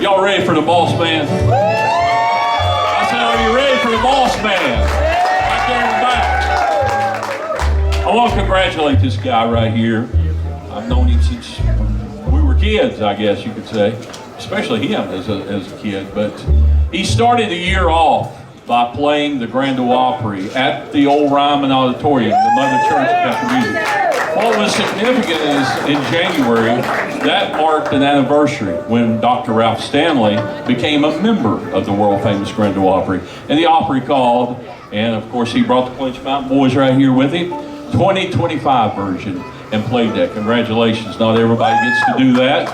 Y'all ready for the boss man? I said, are you ready for the boss man? Right there in the back. I want to congratulate this guy right here. I've known him since we were kids, I guess you could say. Especially him as a kid. But he started the year off by playing the Grand Ole Opry at the old Ryman Auditorium, the Mother Church after music. What was significant is in January, that marked an anniversary when Dr. Ralph Stanley became a member of the world famous Grand Ole Opry. And the Opry called, and of course he brought the Clinch Mountain Boys right here with him, 2025 version, and played that. Congratulations, not everybody gets to do that.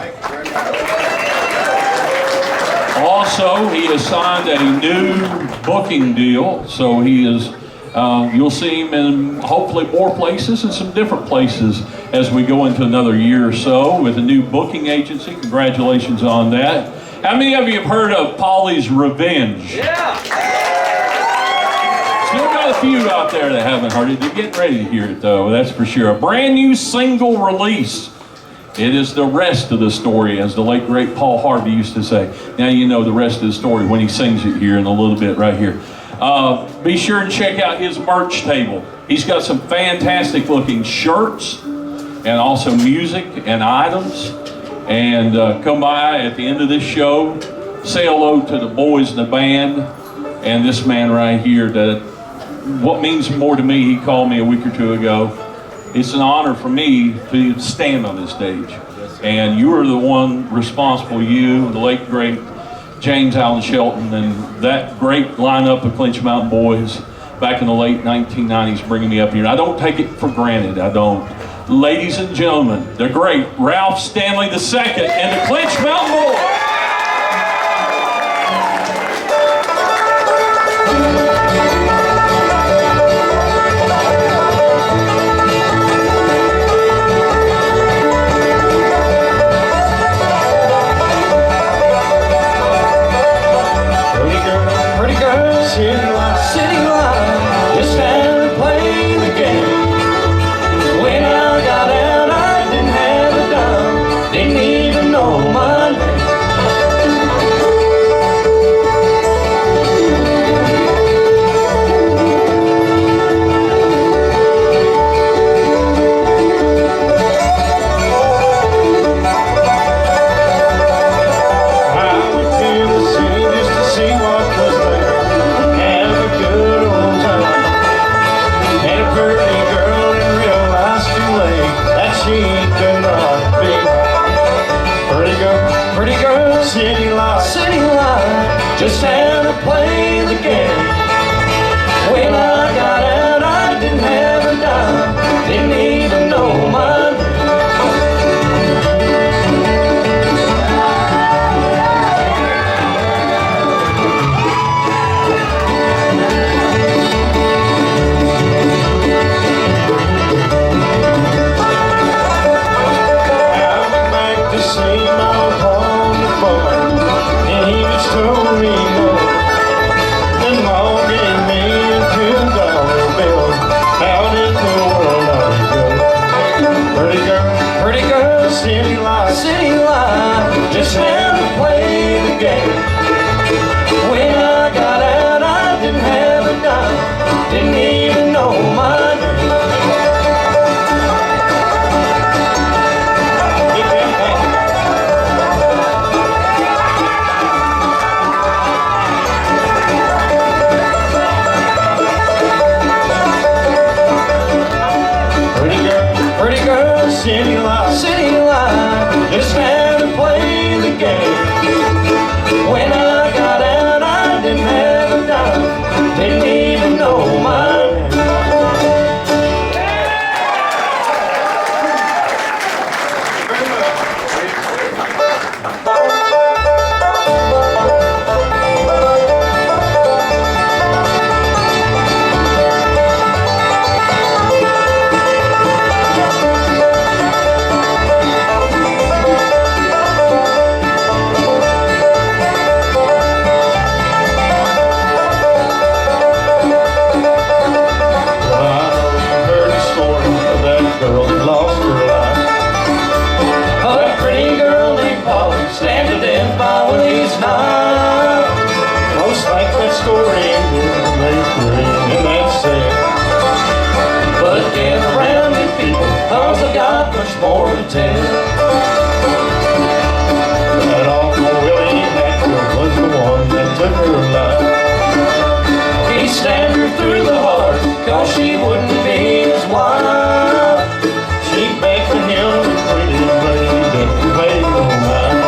Also, he has signed a new booking deal, so he is, you'll see him in hopefully more places and some different places as we go into another year or so with a new booking agency. Congratulations on that. How many of you have heard of Polly's Revenge? Yeah! Still got a few out there that haven't heard it. They're getting ready to hear it though, that's for sure. A brand new single release. It is the rest of the story, as the late great Paul Harvey used to say. Now you know the rest of the story when he sings it here in a little bit right here. Be sure and check out his merch table. He's got some fantastic looking shirts and also music and items. And come by at the end of this show, say hello to the boys in the band and this man right here that what means more to me, he called me a week or two ago. It's an honor for me to stand on this stage. And you are the one responsible, you, the late great James Allen Shelton, and that great lineup of Clinch Mountain Boys back in the late 1990s bringing me up here. And I don't take it for granted, I don't. Ladies and gentlemen, the great Ralph Stanley II and the Clinch Mountain Boys. Just had to play the game. When I got out, I didn't have a dime, didn't even know my name. I went back to see my home before, and he was told me city life, just had to play the game. When I got out, I didn't have a dime, didn't even know my name. Pretty girl, city life, just had to play the game. much more to tell. That awful Willie Hatfield was the one that took her life. He stabbed her through the heart, 'cause she wouldn't be his wife. She begged for him to pretty lady, didn't pay no mind.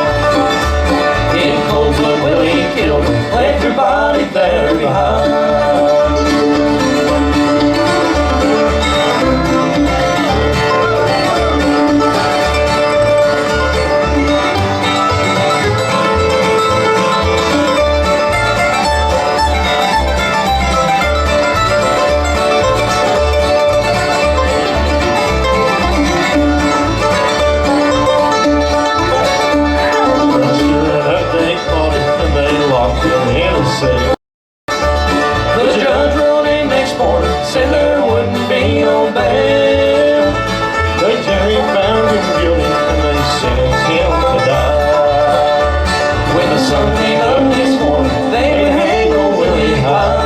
In cold blood, Willie killed her, left her body there behind. The judge ruled him exported, said there wouldn't be no bail. The jury found him guilty and they sentenced him to die. When the sun came up this morning, they would hang old Willie high.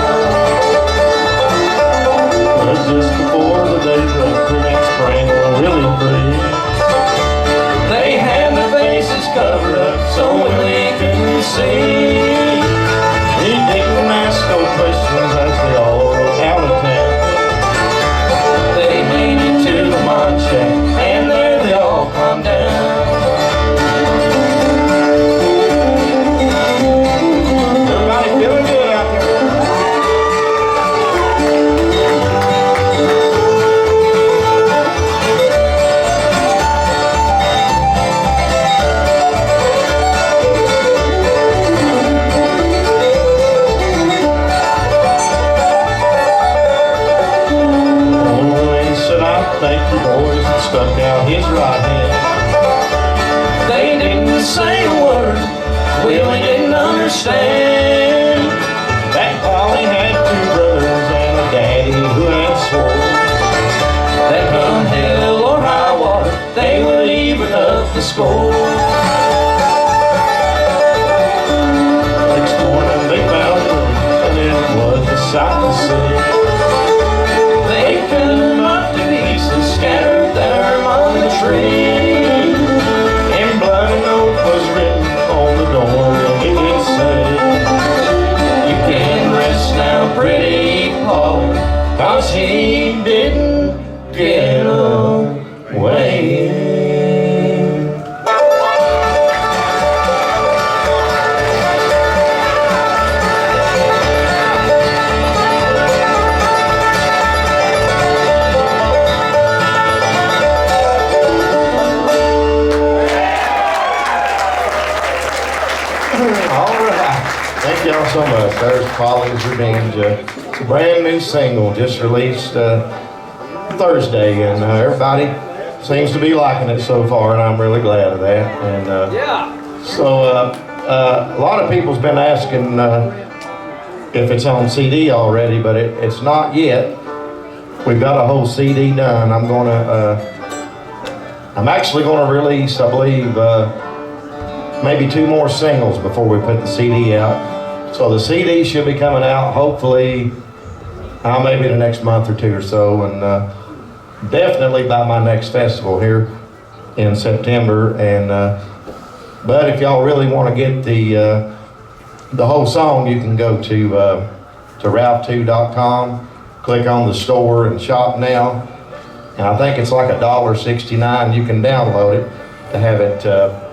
But just before the day's up, the next spring Willie free. They had their faces covered up so Willie couldn't see. He didn't ask no questions as they all rode out of town. They made it to the mine shack and there they all climbed down. Everybody feeling good out there? Thank you boys that stuck out his right hand. They didn't say a word, Willie didn't understand. That Polly had two brothers and a daddy who had swore that come hell or high water, they would even up the score. Next morning they found him and it was a sight to see. They couldn't scattered there among the trees. In blood a note was written on the door and it did say, "You can rest now, pretty Polly, 'cause he didn't get away." Thank y'all so much. There's Polly's Revenge. It's a brand new single just released Thursday, and everybody seems to be liking it so far, and I'm really glad of that. And a lot of people's been asking if it's on CD already, but it's not yet. We've got a whole CD done. I'm actually gonna release, I believe, maybe 2 more singles before we put the CD out. So the CD should be coming out hopefully maybe the next month or 2 or so, and definitely by my next festival here in September. And but if y'all really want to get the whole song, you can go to Ralph2.com, click on the store and shop now, and I think it's like $1.69. You can download it to have it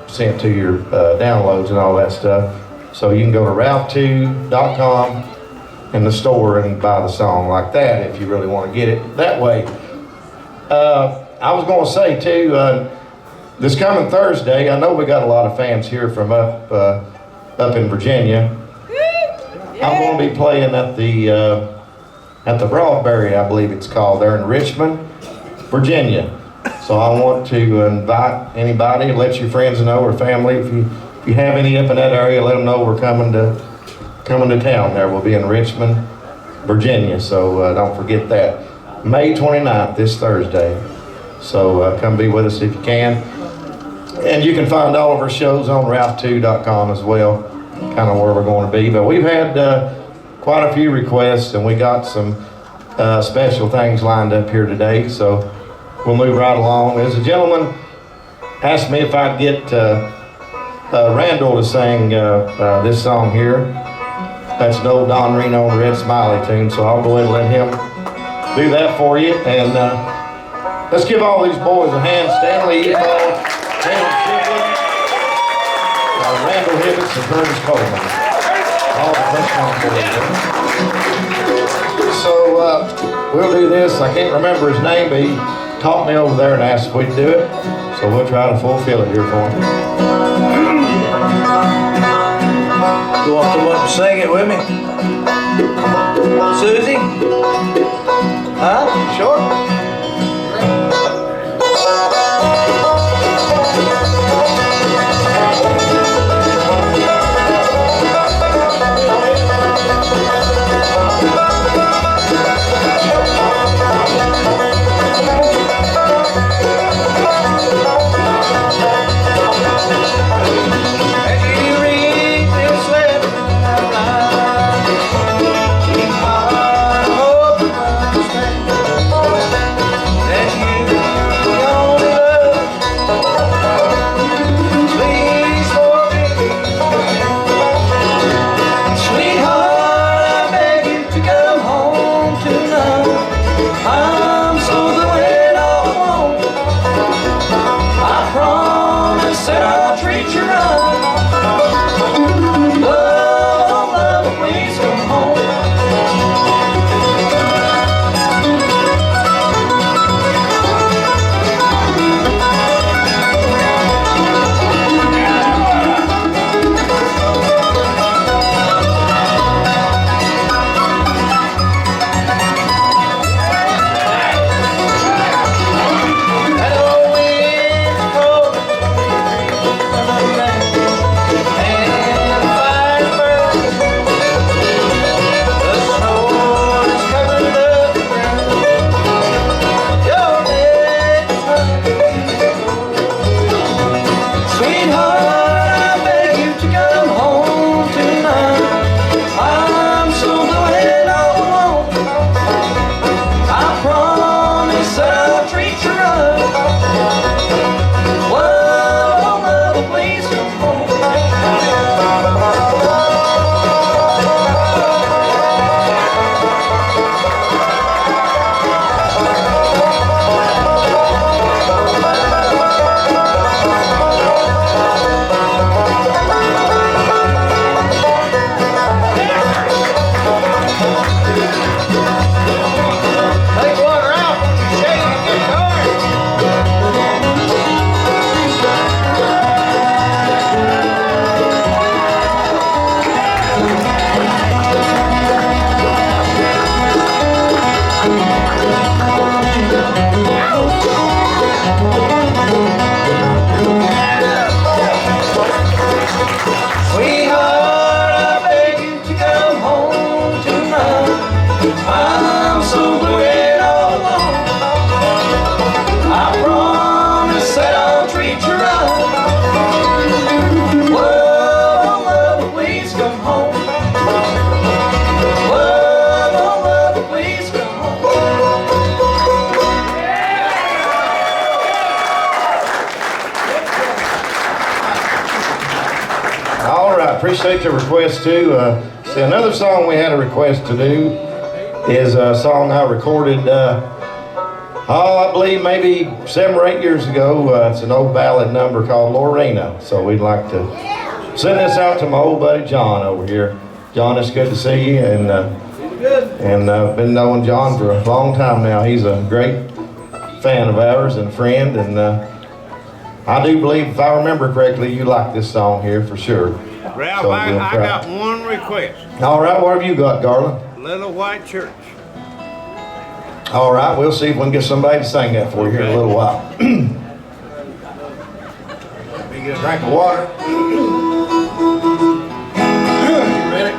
sent to your downloads and all that stuff. So you can go to Ralph2.com in the store and buy the song like that if you really want to get it that way. I was going to say too, this coming Thursday, I know we got a lot of fans here from up in Virginia. I'm going to be playing at the Broadberry, I believe it's called, there in Richmond, Virginia. So I want to invite anybody, let your friends know or family, if you have any up in that area, let them know we're coming to town there. We'll be in Richmond, Virginia, so don't forget that. May 29th, this Thursday. So come be with us if you can. And you can find all of our shows on Ralph2.com as well, kind of where we're going to be. But we've had quite a few requests, and we got some special things lined up here today. So we'll move right along. There's a gentleman asked me if I'd get Randall to sing this song here. That's an old Don Reno and Red Smiley tune, so I'll go ahead and let him do that for you. And let's give all these boys a hand. Stanley, Randall Hibbets, and Curtis Coleman. All the best on boys. So we'll do this. I can't remember his name, but he taught me over there and asked if we'd do it. So we'll try to fulfill it here for him. You want to come up and sing it with me? Susie? Huh? Sure? Appreciate the request too. See, another song we had a request to do is a song I recorded, I believe maybe 7 or 8 years ago. It's an old ballad number called Lorena. So we'd like to send this out to my old buddy John over here. John, it's good to see you, and I've been knowing John for a long time now. He's a great fan of ours and friend, and I do believe, if I remember correctly, you like this song here for sure. Ralph, So I we'll got one request. All right, what have you got, Garland? Little White Church. All right, we'll see if we can get somebody to sing that for you here in a little while. Let me get a drink of water. You ready?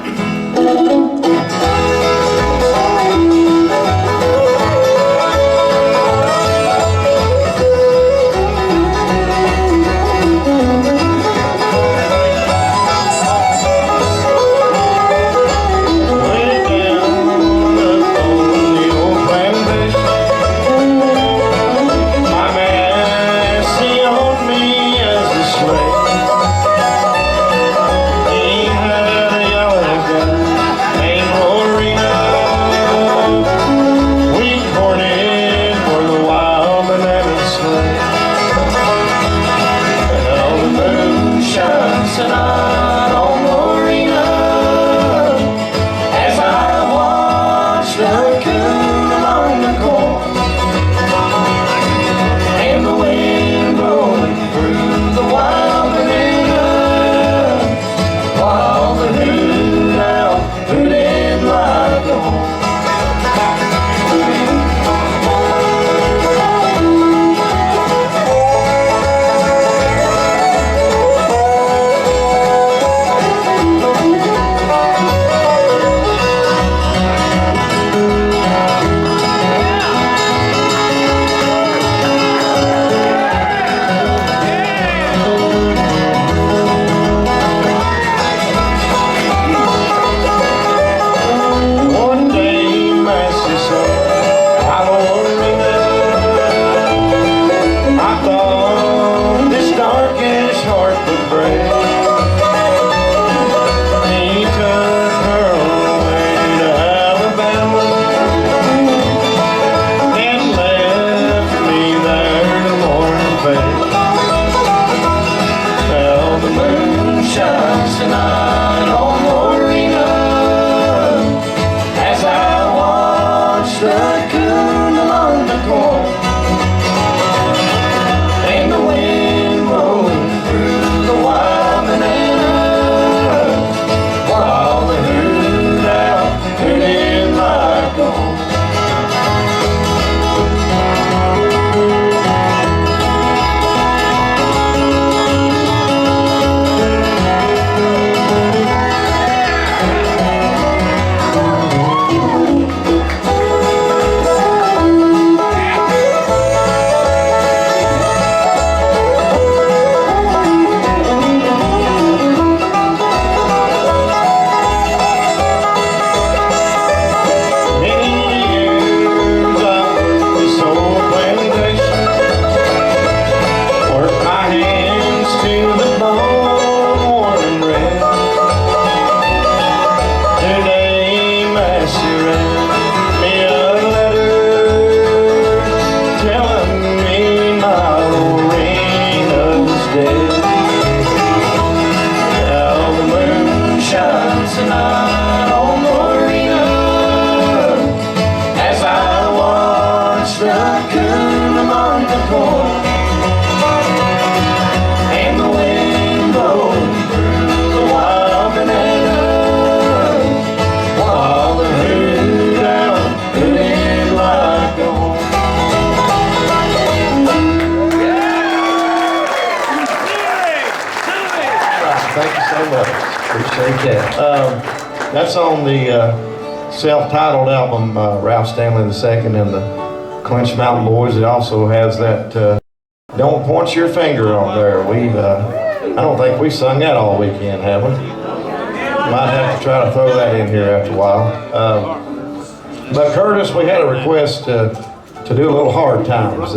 very much. Appreciate that. That's on the self-titled album, Ralph Stanley II and the Clinch Mountain Boys. It also has that Don't Point Your Finger on there. I don't think we sung that all weekend, have we? Might have to try to throw that in here after a while. But Curtis, we had a request to do a little Hard Times.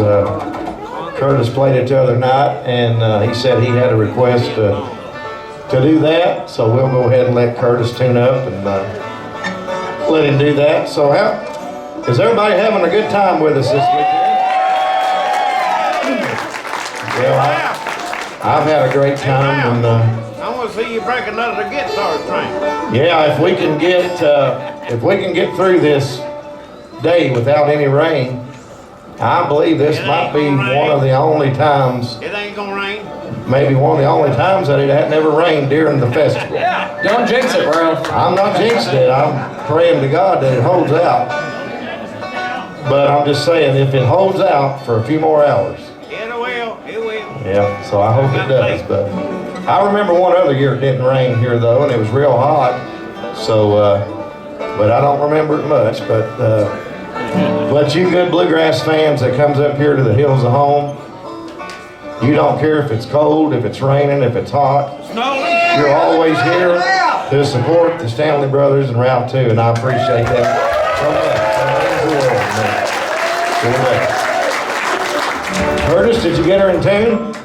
Curtis played it the other night, and he said he had a request to do that. So we'll go ahead and let Curtis tune up and let him do that. So is everybody having a good time with us this weekend? Well, I've had a great time. And, I want to see you break another guitar string. yeah, if we can get through this day without any rain, I believe this might be one of the only times, It ain't gonna rain. maybe one of the only times that it had never rained during the festival. Don't jinx it, bro. I'm not jinxing it. I'm praying to God that it holds out. But I'm just saying, if it holds out for a few more hours, It will. It will. yeah, so I hope it does. But I remember one other year it didn't rain here though, and it was real hot. So, but I don't remember it much. But you good bluegrass fans that comes up here to the hills of home, you don't care if it's cold, if it's raining, if it's hot. You're always here to support the Stanley brothers and Ralph too, and I appreciate that so much. Curtis, did you get her in tune?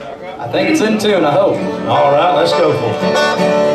I think it's in tune, I hope. All right, let's go for it.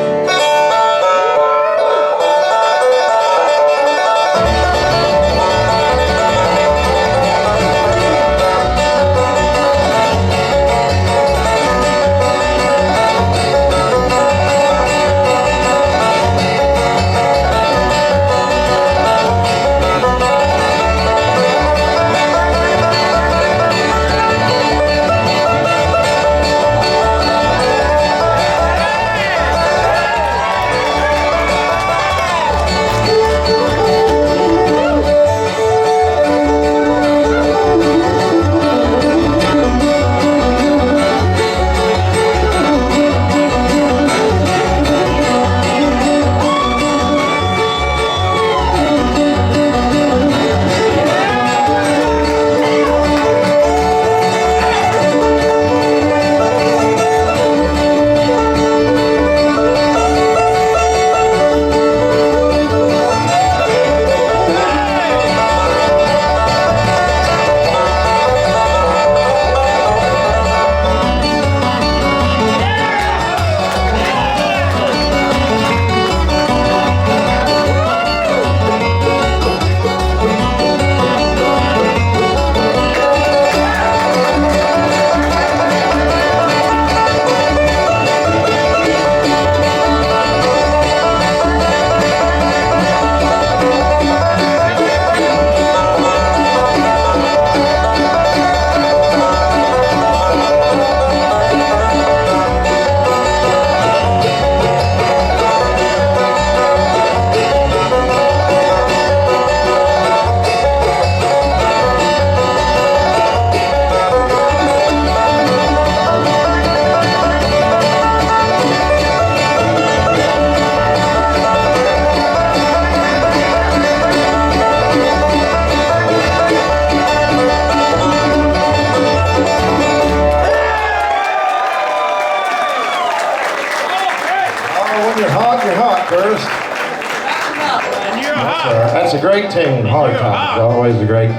Curtis. And you're hot. That's a great tune, Hard Times. Always a great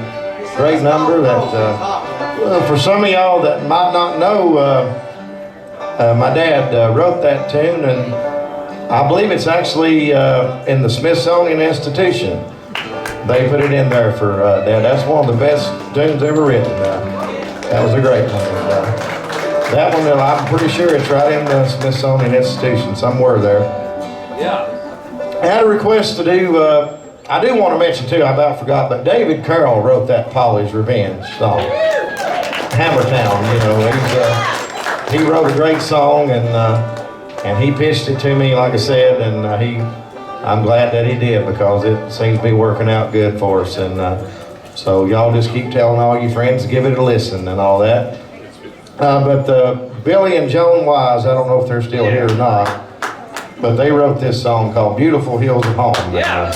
number. That well, for some of y'all that might not know, my dad wrote that tune, and I believe it's actually in the Smithsonian Institution. They put it in there for Dad. That's one of the best tunes ever written. That was a great one. That one, I'm pretty sure it's right in the Smithsonian Institution, somewhere there. Yeah. I had a request to do, I do want to mention too, I about forgot, but David Carroll wrote that Polly's Revenge song. Hammertown, you know, he wrote a great song, and he pitched it to me, like I said, and I'm glad that he did, because it seems to be working out good for us. And so y'all just keep telling all your friends to give it a listen and all that. But Billy and Joan Wise, I don't know if they're still here or not. but they wrote this song called Beautiful Hills of Home. Yeah.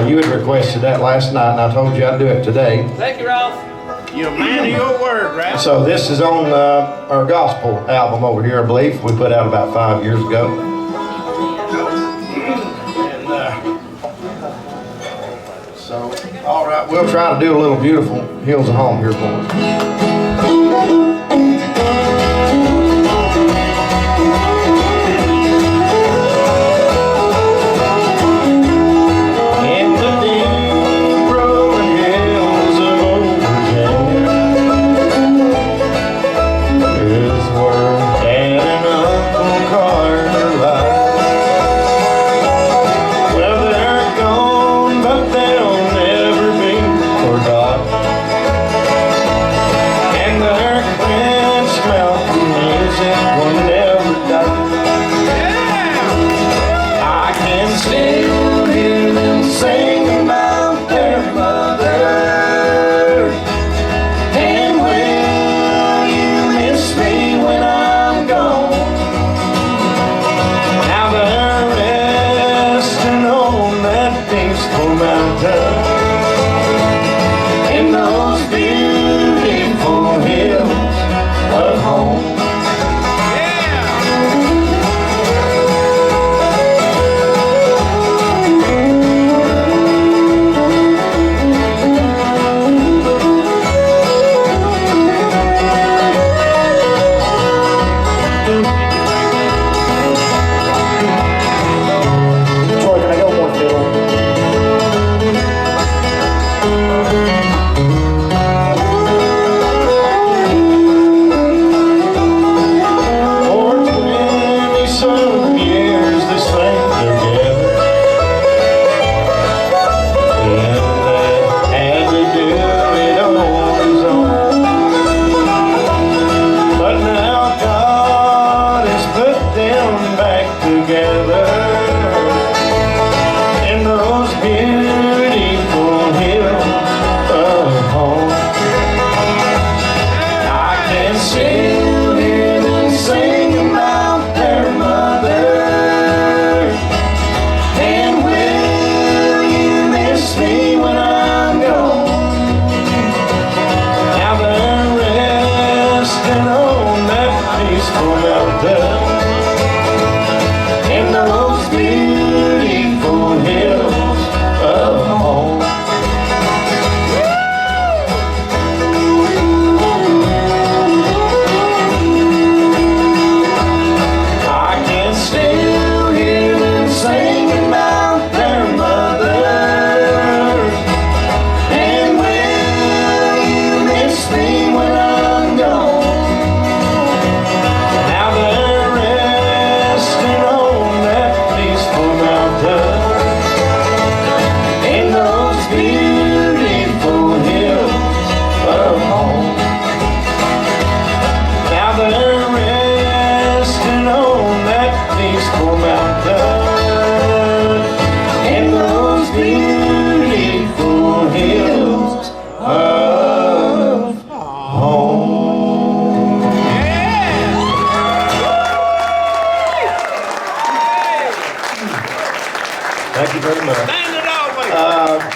You had requested that last night, and I told you I'd do it today. Thank you, Ralph. You're a man of your word, Ralph. So this is on our gospel album over here, I believe. We put out about 5 years ago. And, so, all right, we'll try to do a little Beautiful Hills of Home here for us.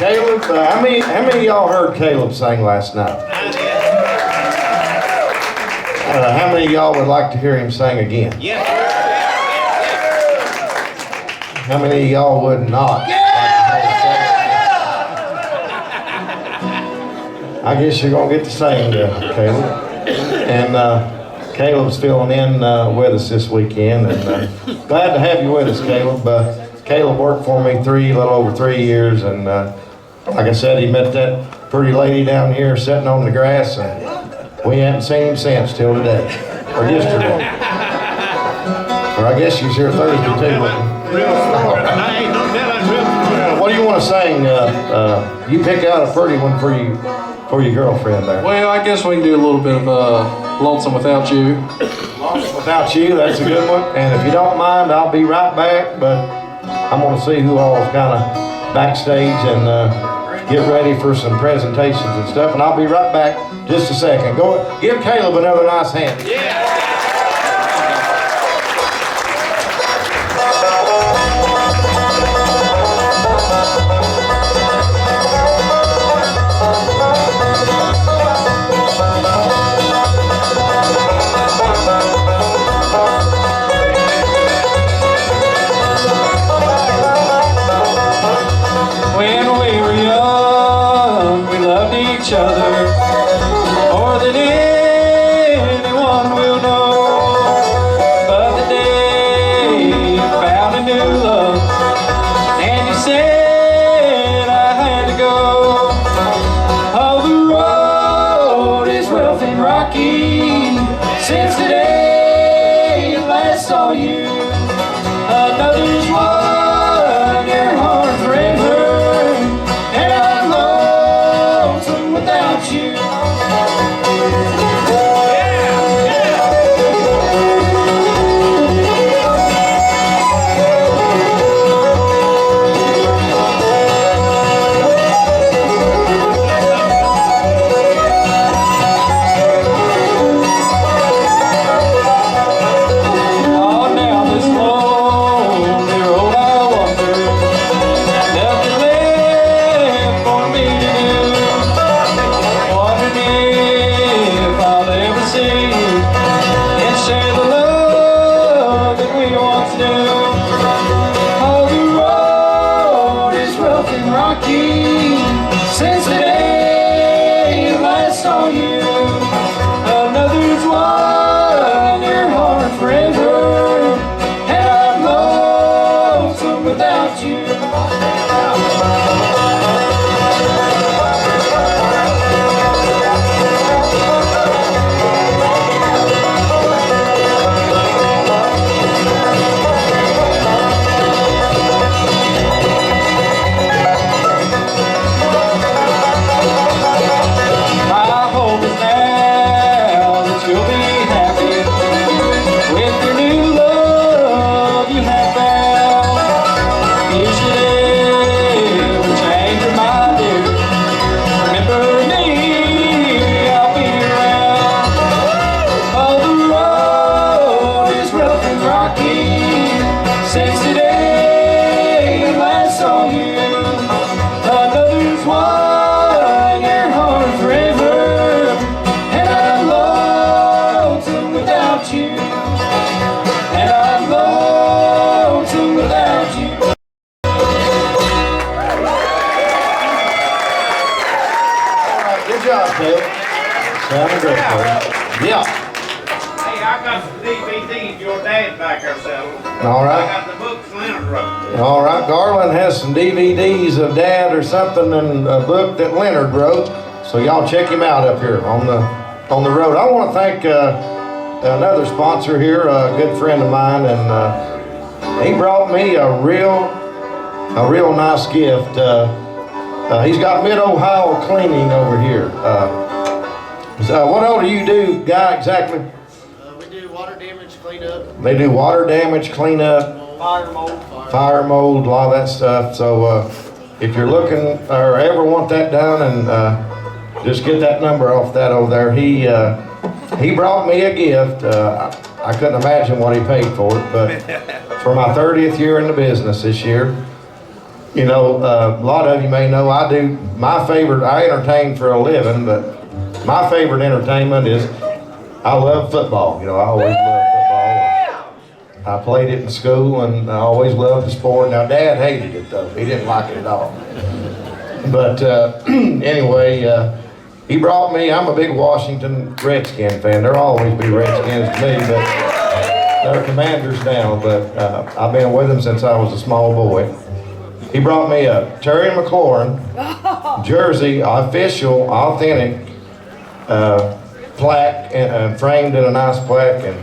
Caleb, how many of y'all heard Caleb sing last night? How many of y'all would like to hear him sing again? Yes. How many of y'all would not? I guess you're gonna get to sing, Caleb. And Caleb's filling in with us this weekend, and glad to have you with us, Caleb. Caleb worked for me a little over 3 years, and like I said, he met that pretty lady down here sitting on the grass, and we haven't seen him since till today, or yesterday. Or I guess she's here Thursday too. What do you want to sing? You pick out a pretty one for your girlfriend there. Well, I guess we can do a little bit of Lonesome Without You. Lonesome Without You, that's a good one. And if you don't mind, I'll be right back, but I'm going to see who all is kind of backstage and get ready for some presentations and stuff, and I'll be right back just a second. Go give Caleb another nice hand. Yeah. love. And you said I had to go. Oh, the road is rough and rocky since the day I last saw you. Another's won your heart forever, and I'm lonesome without you. Since the day I last saw you, another's won your heart forever, and I'm lonesome without you. Since the day I last saw you, another's won your heart forever, and I'm lonesome without you, and I'm lonesome without you. All right, good job, Dave. Sounded great, buddy. Yeah. Hey, I got some DVDs your dad back there selling. All right. I got the books Leonard wrote. All right, Garland has some DVDs of Dad or something and a book that Leonard wrote. So y'all check him out up here on the road. I want to thank another sponsor here, a good friend of mine, and he brought me a real nice gift. He's got Mid-Ohio Cleaning over here. What all do you do, Guy, exactly? We do water damage cleanup, They do water damage cleanup, fire mold, a lot of that stuff. So if you're looking or ever want that done, and just get that number off that over there. He brought me a gift. I couldn't imagine what he paid for it, but for my 30th year in the business this year, you know, a lot of you may know I do my favorite. I entertain for a living, but my favorite entertainment is I love football. You know, I always loved football. I played it in school, and I always loved the sport. Now, Dad hated it though; he didn't like it at all. But anyway, he brought me. I'm a big Washington Redskin fan. There'll always be Redskins to me, but they're Commanders now. But I've been with them since I was a small boy. He brought me a Terry McLaurin jersey, official, authentic plaque, and framed in a nice plaque, and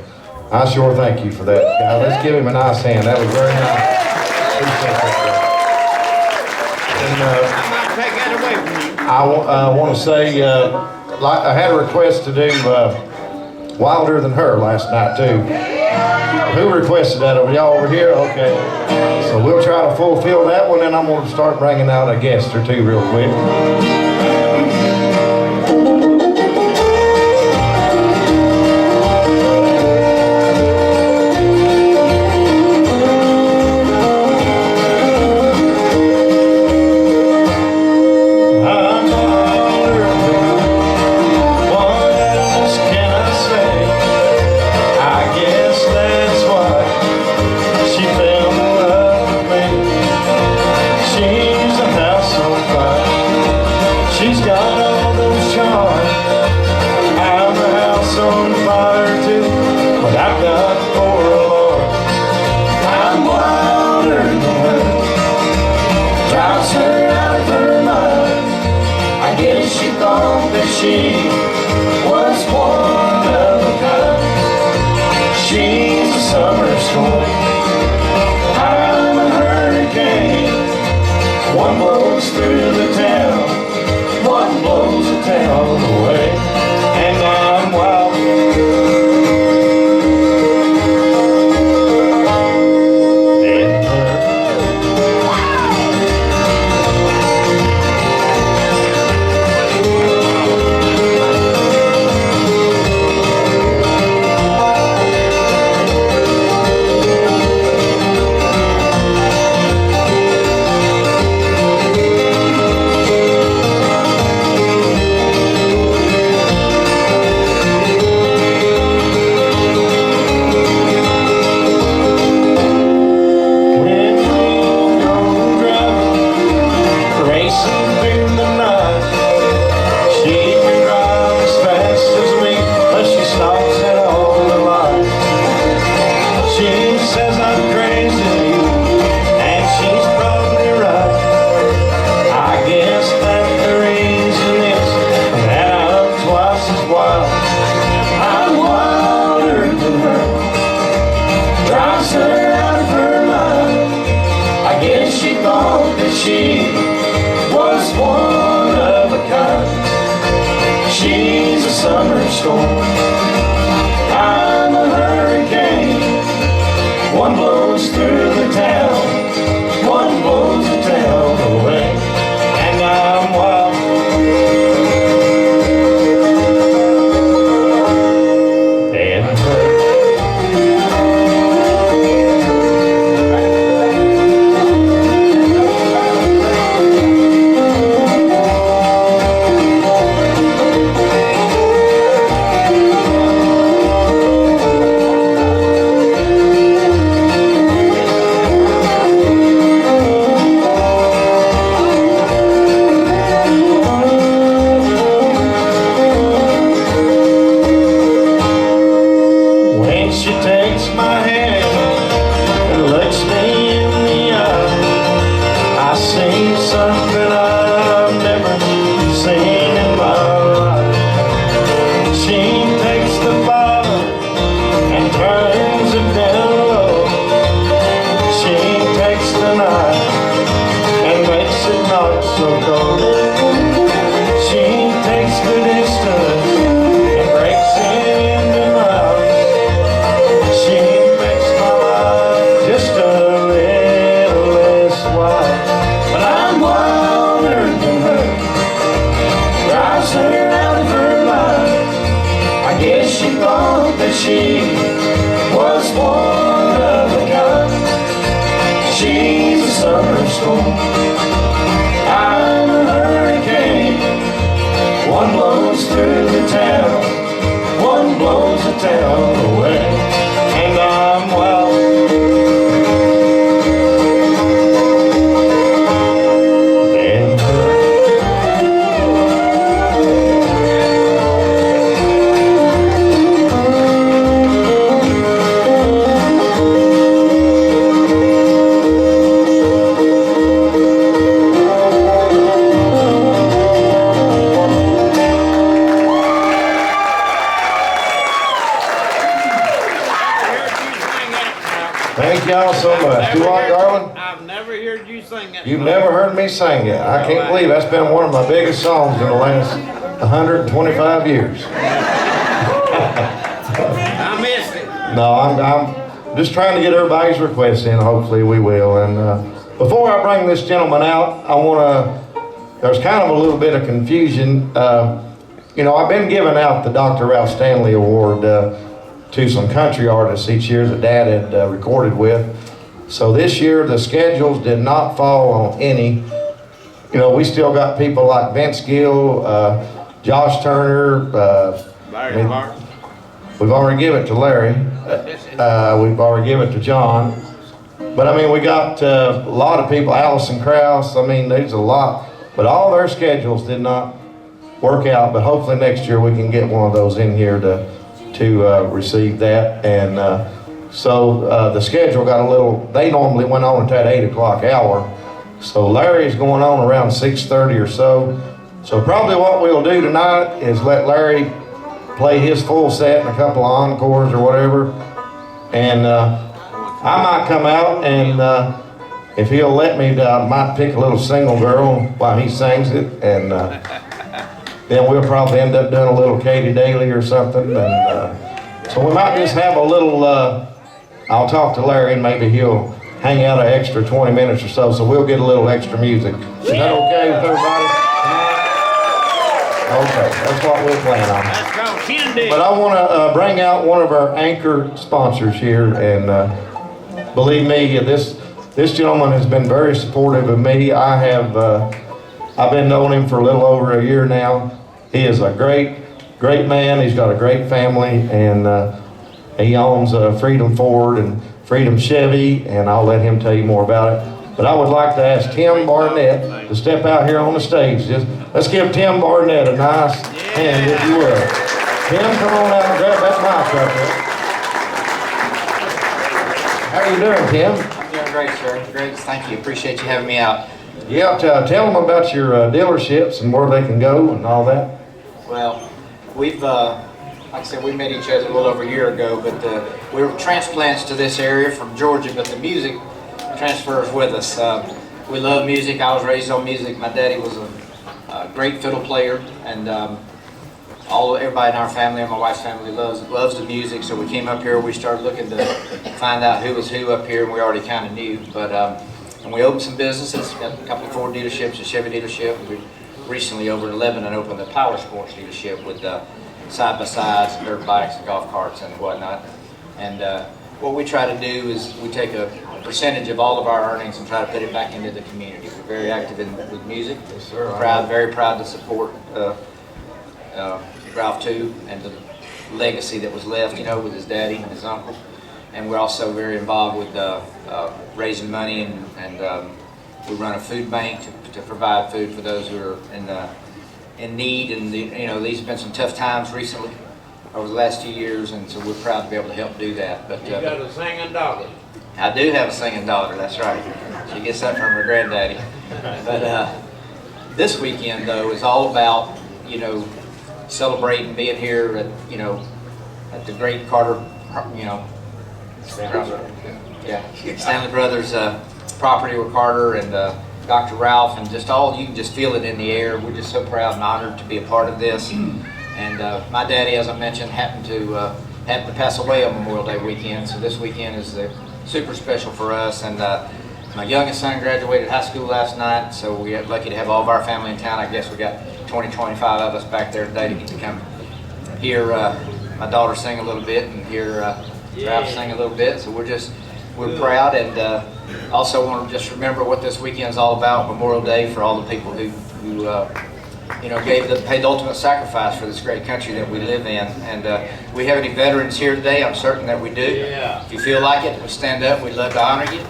I sure thank you for that, guy. Let's give him a nice hand. That was very nice. I might take that away from you. I want to say, I had a request to do Wilder Than Her last night too. Who requested that? Over y'all over here? Okay. So we'll try to fulfill that one, and I'm going to start bringing out a guest or two real quick. she was one of a kind. She's a summer storm, I'm a hurricane. One blows through the town, one blows the town away, and I'm wild. She was one of a kind. She's a summer storm, I'm a hurricane. One blows through the town, one blows the town away, and I'm wild. And hurt. She takes my hand and looks me in the eye. I see something I've never seen in my life. She takes the bottle and turns it down low. She takes the knife and makes it not so cold. She takes the distance and breaks it into miles. She makes my life just a little less wild. But I'm wilder than her, drives her out of her mind. I guess she thought that she was one of a kind. She's a summer storm, I'm a hurricane. One blows through the town, one blows the town away, and I'm wild. And thank y'all so much. Do what, Garland? I've never heard you sing it. You've never heard me sing it. I can't believe that's been one of my biggest songs in the last 125 years. I missed it. No, I'm just trying to get everybody's requests in. Hopefully we will. And before I bring this gentleman out, there's kind of a little bit of confusion. You know, I've been giving out the Dr. Ralph Stanley Award to some country artists each year that Dad had recorded with. So this year the schedules did not fall on any. You know, we still got people like Vince Gill, Josh Turner. Larry Martin. We've already given it to Larry. We've already given it to John. But I mean, we got a lot of people, Allison Krause. I mean, there's a lot. But all their schedules did not work out. But hopefully next year we can get one of those in here to receive that. And so the schedule got a little, they normally went on at that 8 o'clock hour. So Larry's going on around 6:30 or so. So probably what we'll do tonight is let Larry play his full set and a couple of encores or whatever. And I might come out and if he'll let me, I might pick a little single girl while he sings it. And then we'll probably end up doing a little Katie Daly or something. And so we might just have a little, I'll talk to Larry and maybe he'll hang out an extra 20 minutes or so. So we'll get a little extra music. Is that okay with everybody? Okay, that's what we'll plan on. Let's go, Kennedy. But I want to bring out one of our anchor sponsors here, and believe me, this gentleman has been very supportive of me. I've been knowing him for a little over a year now. He is a great man. He's got a great family, and he owns Freedom Ford and Freedom Chevy, and I'll let him tell you more about it. But I would like to ask Tim Barnett to step out here on the stage. Let's give Tim Barnett a nice hand, if you will. Tim, come on out and grab that mic up there. How are you doing, Tim? I'm doing great, sir. Great, thank you. Appreciate you having me out. Yeah, tell them about your dealerships and where they can go and all that. Well, we've, like I said, we met each other a little over a year ago, but we were transplants to this area from Georgia, but the music transfers with us. We love music. I was raised on music. My daddy was a great fiddle player, and everybody in our family and my wife's family loves the music. So we came up here. We started looking to find out who was who up here, and we already kind of knew. But and we opened some businesses. Got a couple of Ford dealerships, a Chevy dealership. We recently over in Lebanon opened a power sports dealership with side by sides, dirt bikes, and golf carts and whatnot. And what we try to do is we take a percentage of all of our earnings and try to put it back into the community. We're very active with music. Yes, sir. Very proud to support Ralph too, and the legacy that was left, with his daddy and his uncle. And we're also very involved with raising money, and we run a food bank to provide food for those who are in need. And these have been some tough times recently over the last few years, and so we're proud to be able to help do that. But You got a singing daughter. I do have a singing daughter, that's right. She gets that from her granddaddy. But this weekend, though, is all about, celebrating being here at the great Carter, Stanley Brothers property with Carter and Dr. Ralph, and you can just feel it in the air. We're just so proud and honored to be a part of this. And my daddy, as I mentioned, happened to pass away on Memorial Day weekend, so this weekend is super special for us. And my youngest son graduated high school last night, so we got lucky to have all of our family in town. I guess we got 20, 25 of us back there today to get to come hear my daughter sing a little bit and hear Ralph sing a little bit. So we're proud, and also want to just remember what this weekend's all about, Memorial Day, for all the people who paid the ultimate sacrifice for this great country that we live in. And we have any veterans here today? I'm certain that we do. Yeah. If you feel like it, we'll stand up. We'd love to honor you.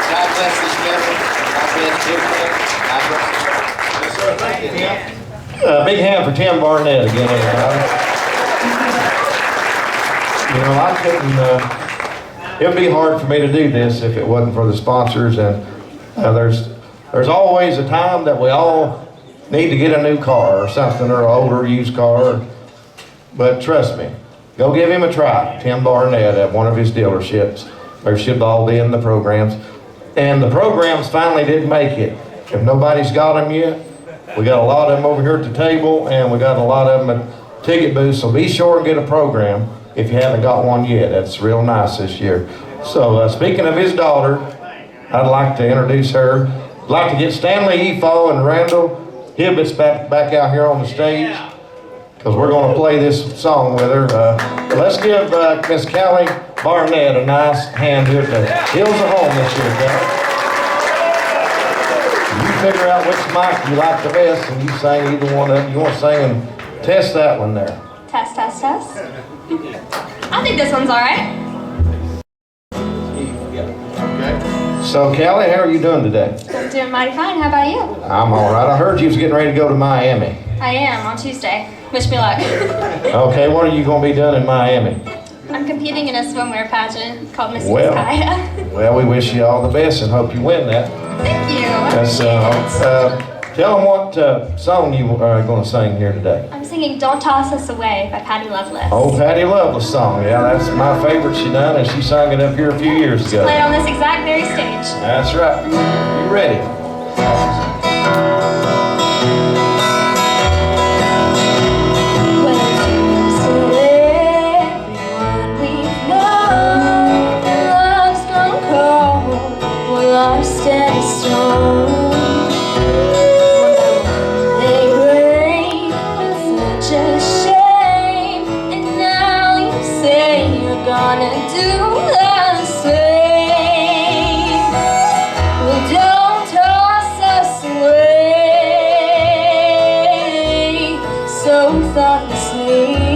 God bless this family. God bless you. God bless you. Thank you, Tim. Big hand for Tim Barnett again, everybody. I couldn't, it would be hard for me to do this if it wasn't for the sponsors, and there's always a time that we all need to get a new car or something, or an older used car, but trust me, go give him a try, Tim Barnett, at one of his dealerships. They should all be in the programs, and the programs finally did make it. If nobody's got them yet, we got a lot of them over here at the table, and we got a lot of them at ticket booths, so be sure and get a program if you haven't got one yet. That's real nice this year. So speaking of his daughter, I'd like to introduce her. I'd like to get Stanley, Efo, and Randall Hibbets back out here on the stage, because we're going to play this song with her. Let's give Miss Callie Barnett a nice hand here at the Hills of Home this year, Callie. You figure out which mic you like the best, and you sing either one of them. You want to sing and test that one there. Test, test, test. I think this one's all right. So, Kelly, how are you doing today? I'm doing mighty fine. How about you? I'm all right. I heard you was getting ready to go to Miami. I am on Tuesday. Wish me luck. Okay, what are you going to be doing in Miami? I'm competing in a swimwear pageant called Miss Well. Kaya. Well, we wish you all the best and hope you win that. Thank you. That's, tell them what song you are going to sing here today. I'm singing Don't Toss Us Away by Patti Loveless. Oh, Patti Loveless song. Yeah, that's my favorite she done, and she sang it up here a few years ago. Played on this exact very stage. That's right. You ready? Steady storm. They break, it's such a shame. And now you say you're gonna do the same. Well, don't toss us away so thoughtlessly.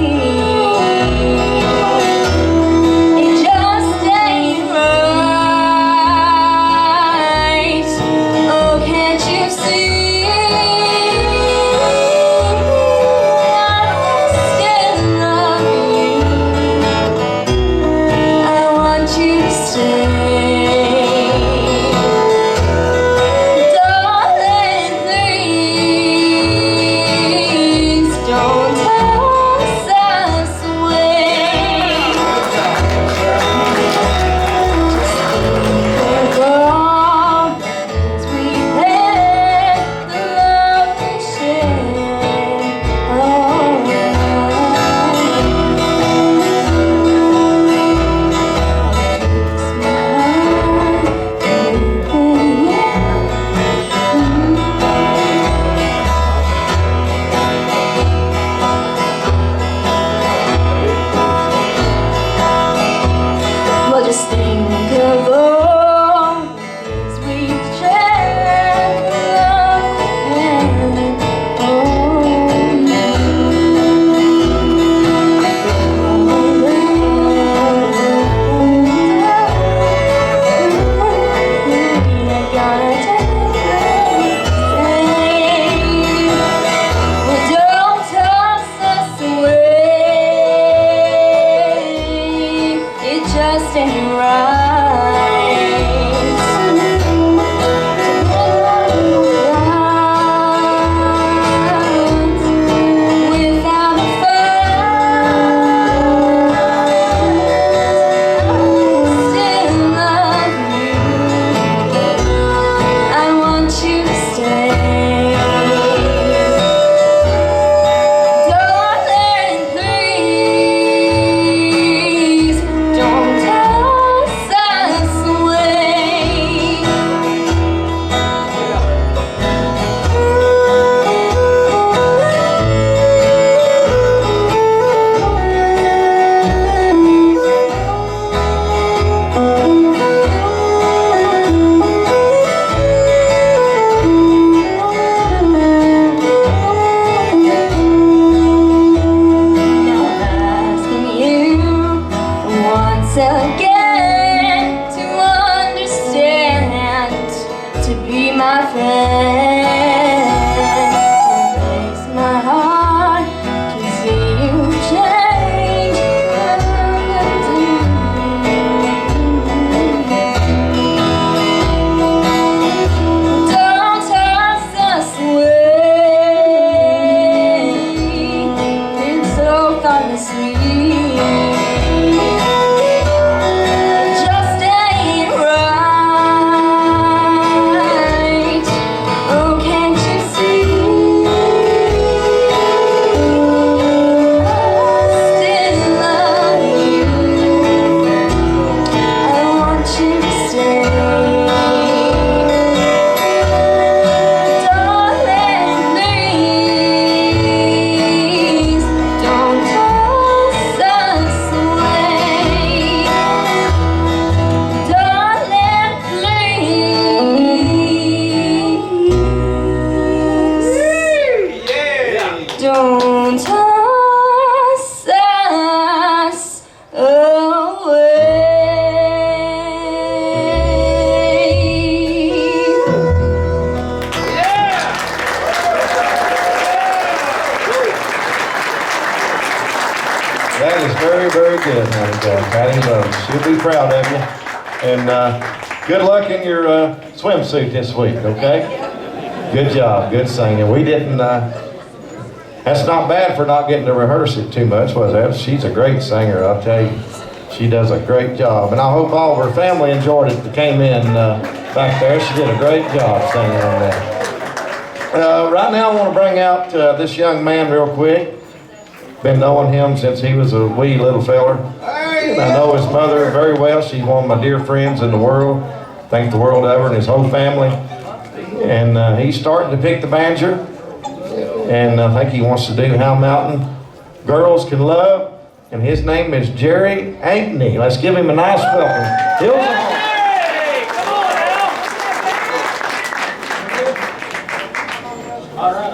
away. That is very, very good, honey. Patty Rose. She'll be proud of you. And good luck in your swimsuit this week, okay? Good job, good singing. We didn't, that's not bad for not getting to rehearse it too much, was it? She's a great singer, I'll tell you. She does a great job. And I hope all of her family enjoyed it that came in back there. She did a great job singing on that. Right now I want to bring out this young man real quick. Been knowing him since he was a wee little feller. And I know his mother very well. She's one of my dear friends in the world. Thank the world of her and his whole family. And he's starting to pick the banjo. And I think he wants to do How Mountain Girls Can Love. And his name is Jerry Ankney. Let's give him a nice welcome. Hey, come on now. All right.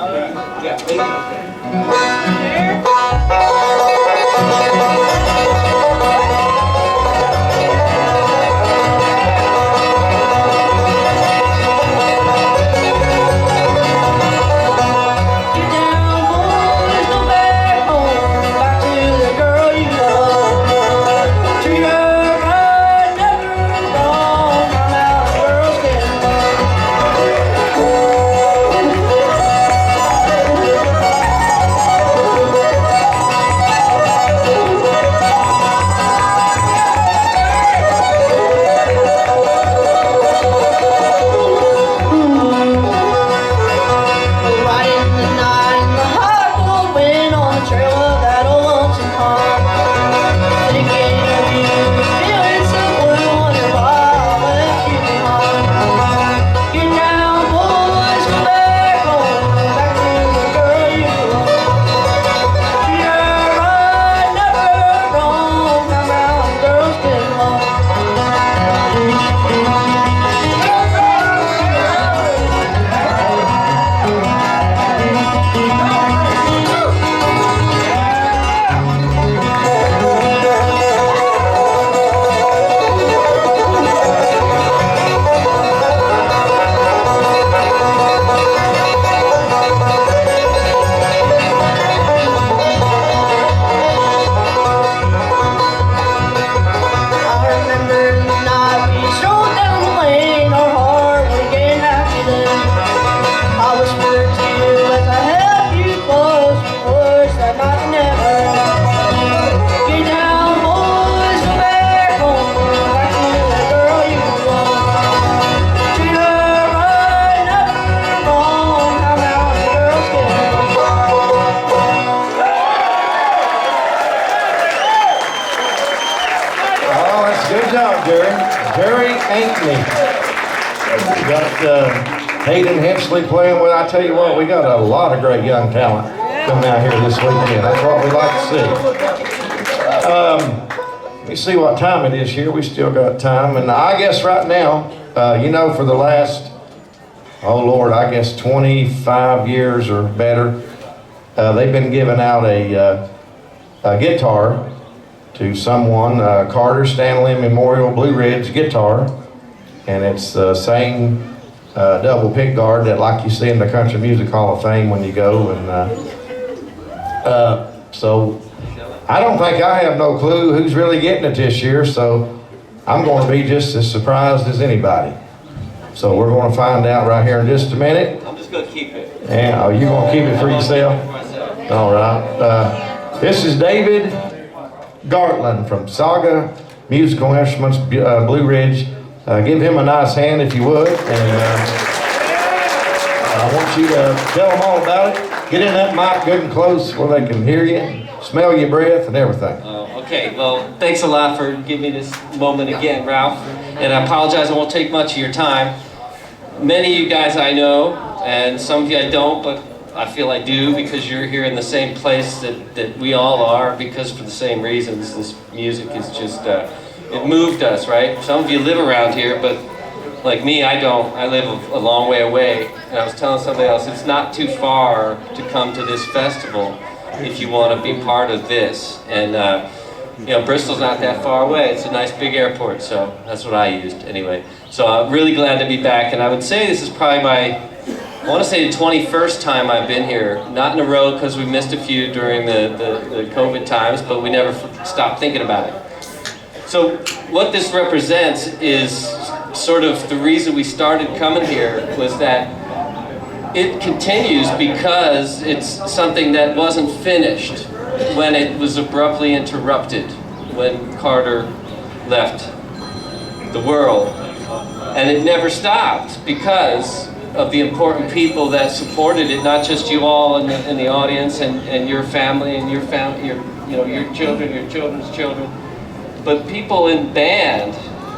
Jerry Ankney. We got Hayden Hensley playing with. I tell you what, we got a lot of great young talent coming out here this weekend. That's what we like to see. Let me see what time it is here. We still got time. And I guess right now, you know, for the last, oh Lord, I guess 25 years or better, they've been giving out a guitar to someone, Carter Stanley Memorial Blue Ridge guitar, and it's the same double pickguard that like you see in the Country Music Hall of Fame when you go, and so I don't think I have no clue who's really getting it this year, so I'm going to be just as surprised as anybody. So we're going to find out right here in just a minute. I'm just going to keep it. And oh, you're going to keep it for yourself? All right. This is David Gartland from Saga Musical Instruments, Blue Ridge. Give him a nice hand if you would. And I want you to tell them all about it. Get in that mic good and close where they can hear you, smell your breath and everything. Okay, well, thanks a lot for giving me this moment again, Ralph. And I apologize, I won't take much of your time. Many of you guys I know, and some of you I don't, but I feel I do because you're here in the same place that we all are, because for the same reasons. This music is just, it moved us, right? Some of you live around here, but like me, I don't. I live a long way away. And I was telling somebody else, it's not too far to come to this festival if you want to be part of this. And you know, Bristol's not that far away. It's a nice big airport, so that's what I used anyway. So I'm really glad to be back, and I would say this is probably my want to say the 21st time I've been here, not in a row because we missed a few during the COVID times, but we never stopped thinking about it. So what this represents is sort of the reason we started coming here was that it continues because it's something that wasn't finished when it was abruptly interrupted when Carter left the world. And it never stopped because of the important people that supported it, not just you all in the audience and your family and your children, your children's children, but people in band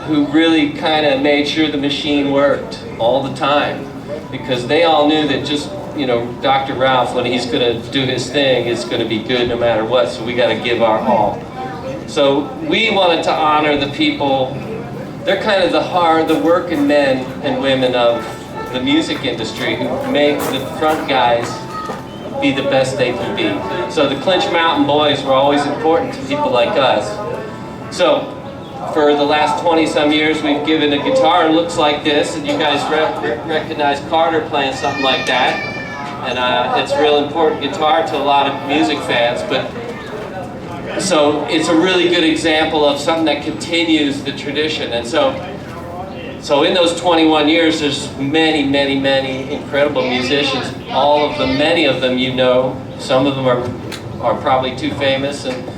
who really kind of made sure the machine worked all the time, because they all knew that just, Dr. Ralph, when he's going to do his thing, it's going to be good no matter what, so we got to give our all. So we wanted to honor the people. They're kind of the working men and women of the music industry who make the front guys be the best they can be. So the Clinch Mountain Boys were always important to people like us. So for the last 20-some years, we've given a guitar that looks like this, and you guys recognize Carter playing something like that. And it's a real important guitar to a lot of music fans, but so it's a really good example of something that continues the tradition. And so in those 21 years, there's many, many, many incredible musicians. All of them, many of them you know. Some of them are probably too famous and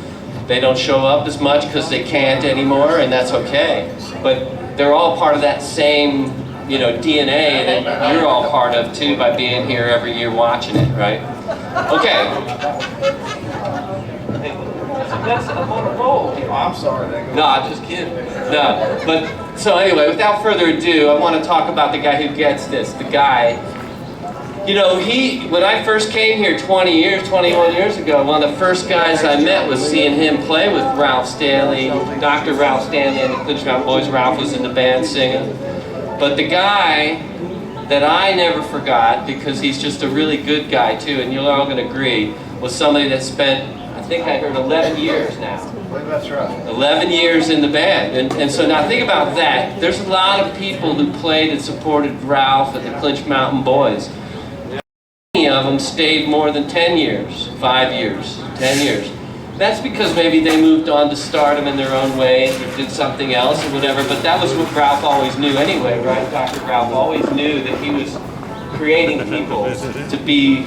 they don't show up as much because they can't anymore, and that's okay. But they're all part of that same, DNA that you're all part of too by being here every year watching it, right? Okay. That's I'm on a roll. Oh, I'm sorry. No, I'm just kidding. No, but so anyway, without further ado, I want to talk about the guy who gets this. The guy, when I first came here 21 years ago, one of the first guys I met was seeing him play with Ralph Stanley, Dr. Ralph Stanley and the Clinch Mountain Boys. Ralph was in the band singing. But the guy that I never forgot, because he's just a really good guy too, and you're all going to agree, was somebody that spent, I think I heard 11 years now. That's right. 11 years in the band. And so now think about that. There's a lot of people who played and supported Ralph and the Clinch Mountain Boys. Many of them stayed more than 10 years, 5 years, 10 years. That's because maybe they moved on to stardom in their own way or did something else or whatever, but that was what Ralph always knew anyway, right? Dr. Ralph always knew that he was creating people to be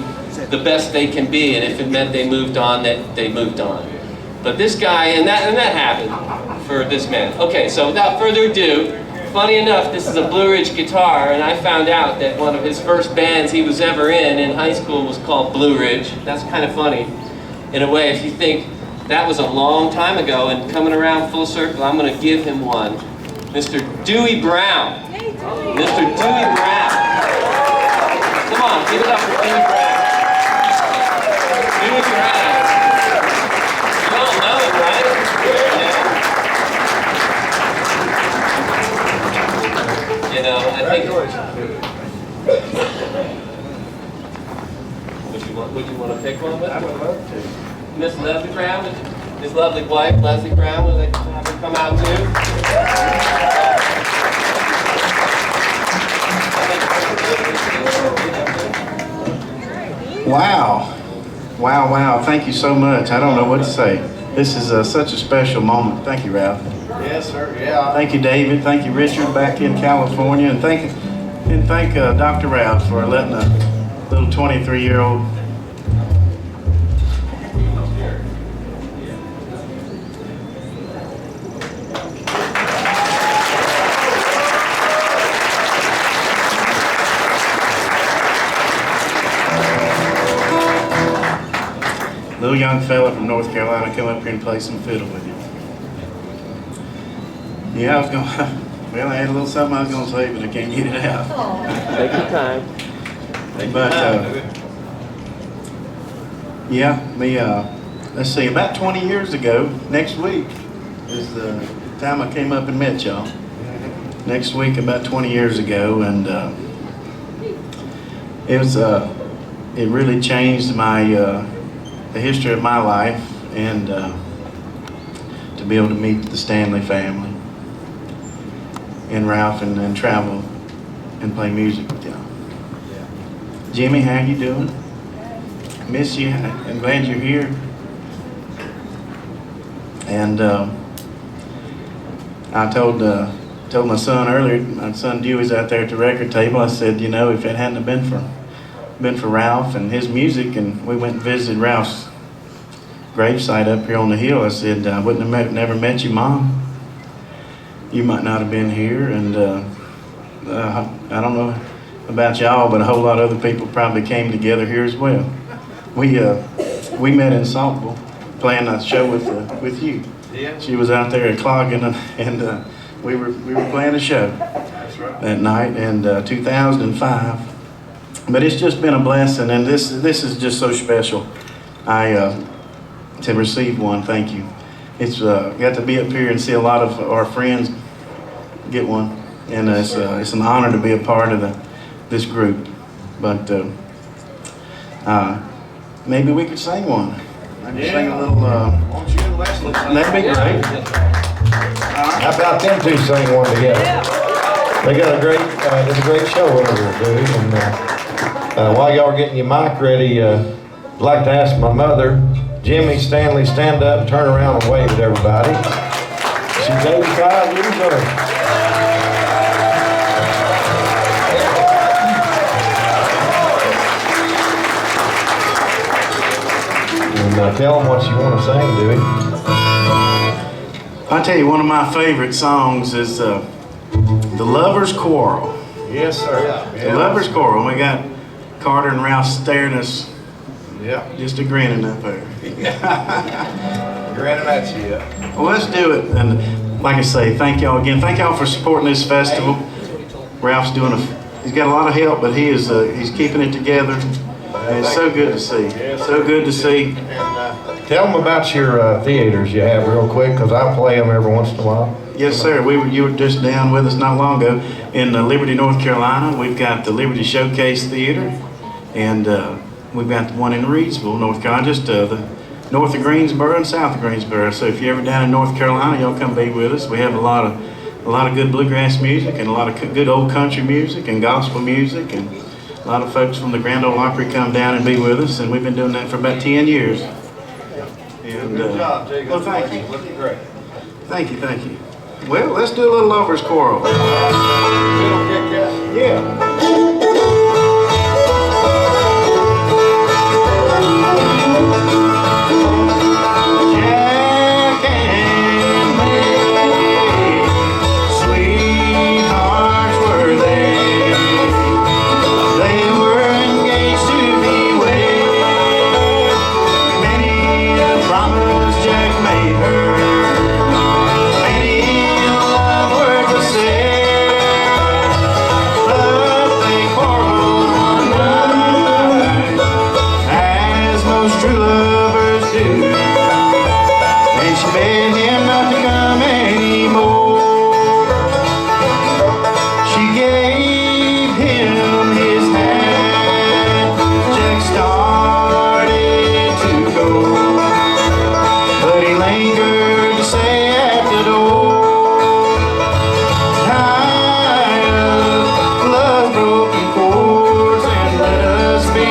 the best they can be, and if it meant they moved on, that they moved on. But this guy, and that happened for this man. Okay, so without further ado, funny enough, this is a Blue Ridge guitar, and I found out that one of his first bands he was ever in high school was called Blue Ridge. That's kind of funny, in a way, if you think that was a long time ago, and coming around full circle, I'm going to give him one. Mr. Dewey Brown. Mr. Dewey Brown. Come on, give it up for Dewey Brown. Dewey Brown. You all know it, right? Yeah. I think... Would you want to pick one with? I would love to. Miss Leslie Brown, his lovely wife, Leslie Brown, would like to have her come out too? Wow. Wow, wow. Thank you so much. I don't know what to say. This is such a special moment. Thank you, Ralph. Yes, sir. Yeah. Thank you, David. Thank you, Richard, back in California. And thank Dr. Ralph for letting a little 23-year-old little young fella from North Carolina come up here and play some fiddle with you. Yeah, I was going well, I had a little something I was going to say, but I can't get it out. Take your time. Let's see, about 20 years ago, next week is the time I came up and met y'all. Next week, about 20 years ago, and it really changed the history of my life, and to be able to meet the Stanley family and Ralph and travel and play music with y'all. Jimmy, how you doing? Miss you. I'm glad you're here. And I told my son earlier, my son Dewey's out there at the record table, I said, you know, if it hadn't have been for Ralph and his music, and we went and visited Ralph's gravesite up here on the hill, I said, I wouldn't have never met you, Mom. You might not have been here, and I don't know about y'all, but a whole lot of other people probably came together here as well. We met in Saltville, playing a show with you. Yeah. She was out there at Cloggin, and we were playing a show that night in 2005. But it's just been a blessing, and this is just so special. To receive one, thank you. It's got to be up here and see a lot of our friends get one, and it's an honor to be a part of this group. But maybe we could sing one. I can sing a little. That'd be great. How about them two sing one together? They got did a great show over there, dude. And while y'all are getting your mic ready, I'd like to ask my mother, Jimmy, Stanley, stand up and turn around and wave at everybody. She's 85 years old. And tell them what you want to sing, Dewey. I'll tell you, one of my favorite songs is The Lover's Quarrel. Yes, sir. The Lover's Quarrel. We got Carter and Ralph staring us, just a grinning up there. Granted at you, yeah. Well, let's do it. And like I say, thank y'all again. Thank y'all for supporting this festival. Ralph's he's got a lot of help, but he's keeping it together. And it's so good to see. So good to see. Tell them about your theaters you have real quick, because I play them every once in a while. Yes, sir. You were just down with us not long ago in Liberty, North Carolina. We've got the Liberty Showcase Theater, and we've got the one in Reedsville, North Carolina, just the north of Greensboro and south of Greensboro. So if you're ever down in North Carolina, y'all come be with us. We have a lot of good bluegrass music and a lot of good old country music and gospel music, and a lot of folks from the Grand Ole Opry come down and be with us, and we've been doing that for about 10 years. And, Good job, Jay. Well, thank you. Looking great. Thank you, thank you. Well, let's do a little Lover's Quarrel. Yeah.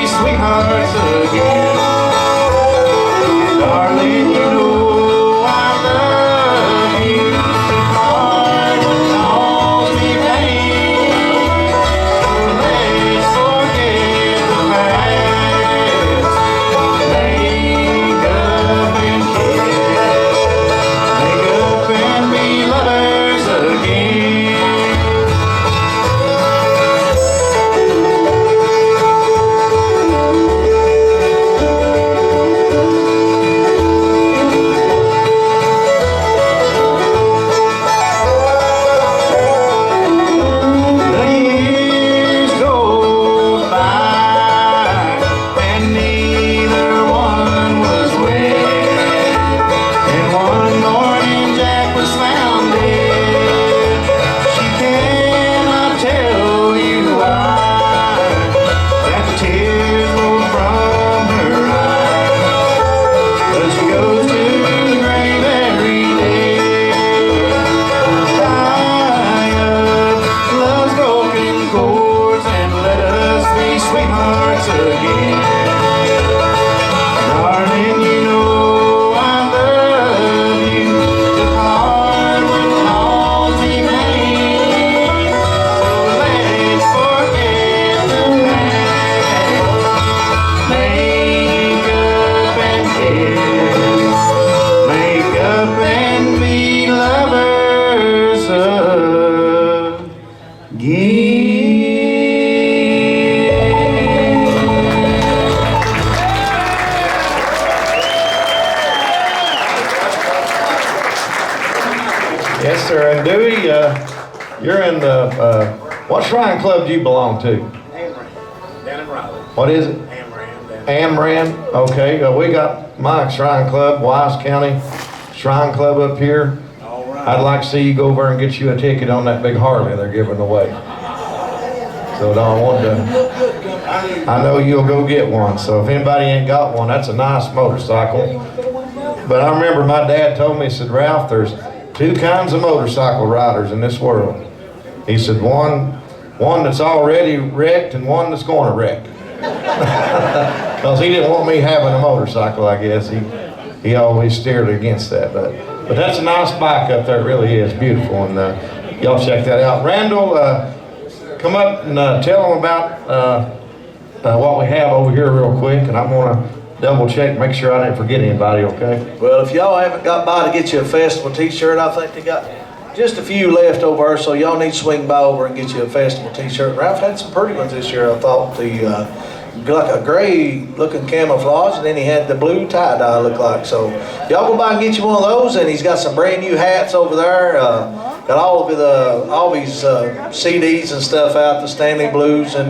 Sweethearts again, darling, you know I love Yes, sir. And Dewey, you're in the, what shrine club do you belong to? Amran, down in Raleigh. What is it? Amran. Amran. Okay. We got my shrine club, Wise County Shrine Club up here. All right. I'd like to see you go over and get you a ticket on that big Harley they're giving away. So I want to, I know you'll go get one. So if anybody ain't got one, that's a nice motorcycle. But I remember my dad told me, he said, Ralph, there's two kinds of motorcycle riders in this world. He said, one that's already wrecked and one that's going to wreck. Because he didn't want me having a motorcycle, I guess. He always steered against that. But that's a nice bike up there, it really is beautiful. And y'all check that out. Randall, come up and tell them about what we have over here real quick. And I'm going to double check, make sure I didn't forget anybody, okay? Well, if y'all haven't got by to get you a festival t-shirt, I think they got just a few left over there, so y'all need to swing by over and get you a festival t-shirt. Ralph had some pretty ones this year, I thought. Like a gray looking camouflage, and then he had the blue tie-dye look like. So y'all go by and get you one of those, and he's got some brand new hats over there. Got all these CDs and stuff out, the Stanley Blues and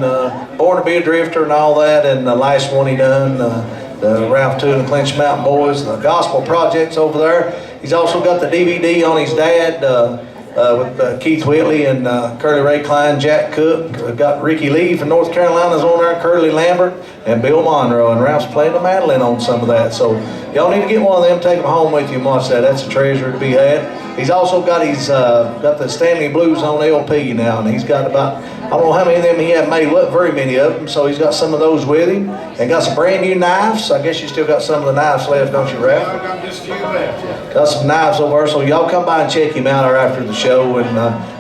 Born to Be a Drifter and all that, and the last one he done, the Ralph 2 and the Clinch Mountain Boys, the Gospel Projects over there. He's also got the DVD on his dad with Keith Whitley and Curly Ray Klein, Jack Cook. Got Ricky Lee from North Carolina's on there, Curly Lambert, and Bill Monroe. And Ralph's playing the mandolin on some of that. So y'all need to get one of them, take them home with you and watch that. That's a treasure to be had. He's also got his got the Stanley Blues on LP now, and he's got about, I don't know how many of them he had made, what very many of them. So he's got some of those with him, and got some brand new knives. I guess you still got some of the knives left, don't you, Ralph? I've got just a few left. Got some knives over there, so y'all come by and check him out after the show, and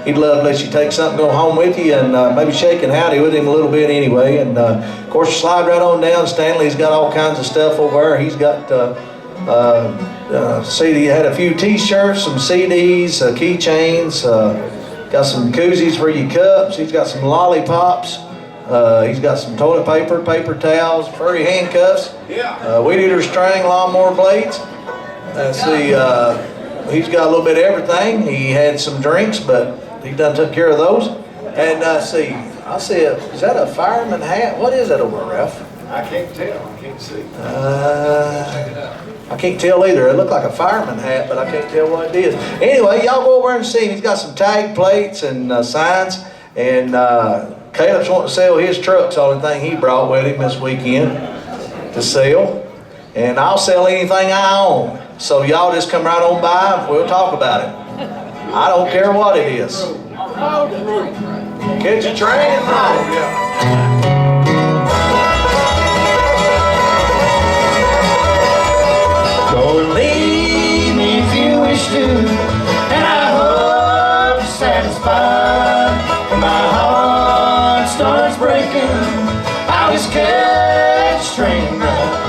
he'd love to let you take something, go home with you, and maybe shake and howdy with him a little bit anyway. And of course, you slide right on down. Stanley's got all kinds of stuff over there. He's got he had a few t-shirts, some CDs, keychains, got some koozies for your cups. He's got some lollipops. He's got some toilet paper, paper towels, furry handcuffs, weed eater string, lawnmower blades. Let's see, he's got a little bit of everything. He had some drinks, but he done took care of those. And I see, is that a fireman hat? What is that over there, Ralph? I can't tell. I can't see. I can't tell either. It looked like a fireman hat, but I can't tell what it is. Anyway, y'all go over and see him. He's got some tag plates and signs. And Caleb's wanting to sell his trucks, all the thing he brought with him this weekend to sell. And I'll sell anything I own. So y'all just come right on by and we'll talk about it. I don't care what it is. Catch a train and roll. Go and leave me if you wish to, and I hope you're satisfied. When my heart starts breaking, I always catch a train ride.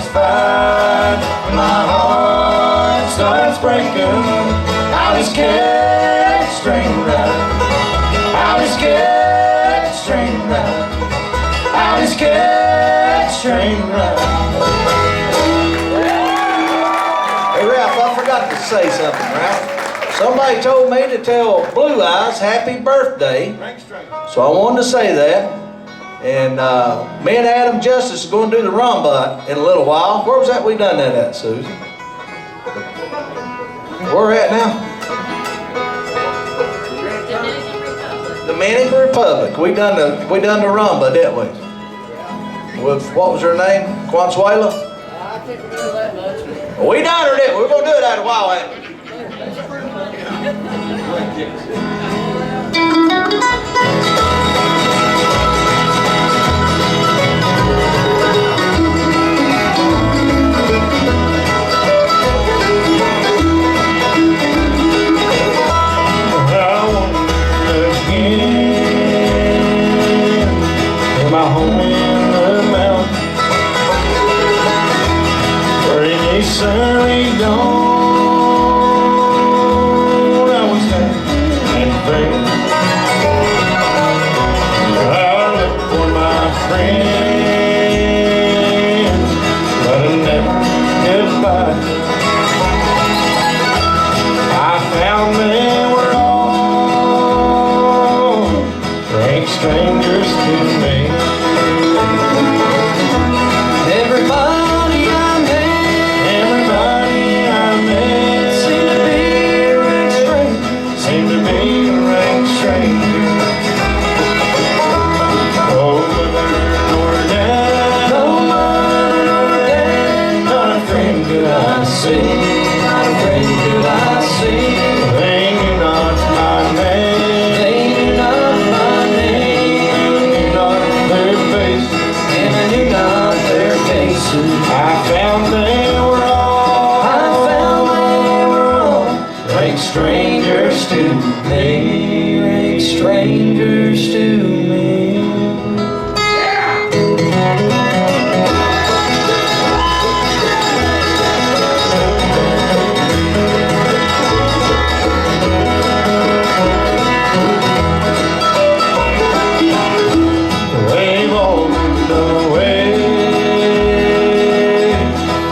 satisfied. When my heart starts breaking, I'll just catch string right. I'll just catch string right. I'll just catch string right. Hey Ralph, I forgot to say something, Ralph. Somebody told me to tell Blue Eyes happy birthday, so I wanted to say that. And me and Adam Justice are going to do the rumba in a little while. Where was that we done that at, Susie? Where we're at now? Dominican Republic. We done the rumba, didn't we? With what was her name? Consuela? I can't remember that much. We done her, didn't we? We're gonna do it out a while, ain't we? My home in the mountains, where in a sunny dawn I was happy and free. I looked for my friends, but I never could find them. I found they were all rank strangers to me. Everybody I met seemed to be a rank stranger, seemed to be a rank stranger. Oh, mother nor dad, no mother nor dad, not a friend could I see, not a friend could I see. They knew not my name, they knew not my name, they knew not their faces, and I knew not their faces. I found they were all rank strangers to me, rank strangers to me. They've all moved away,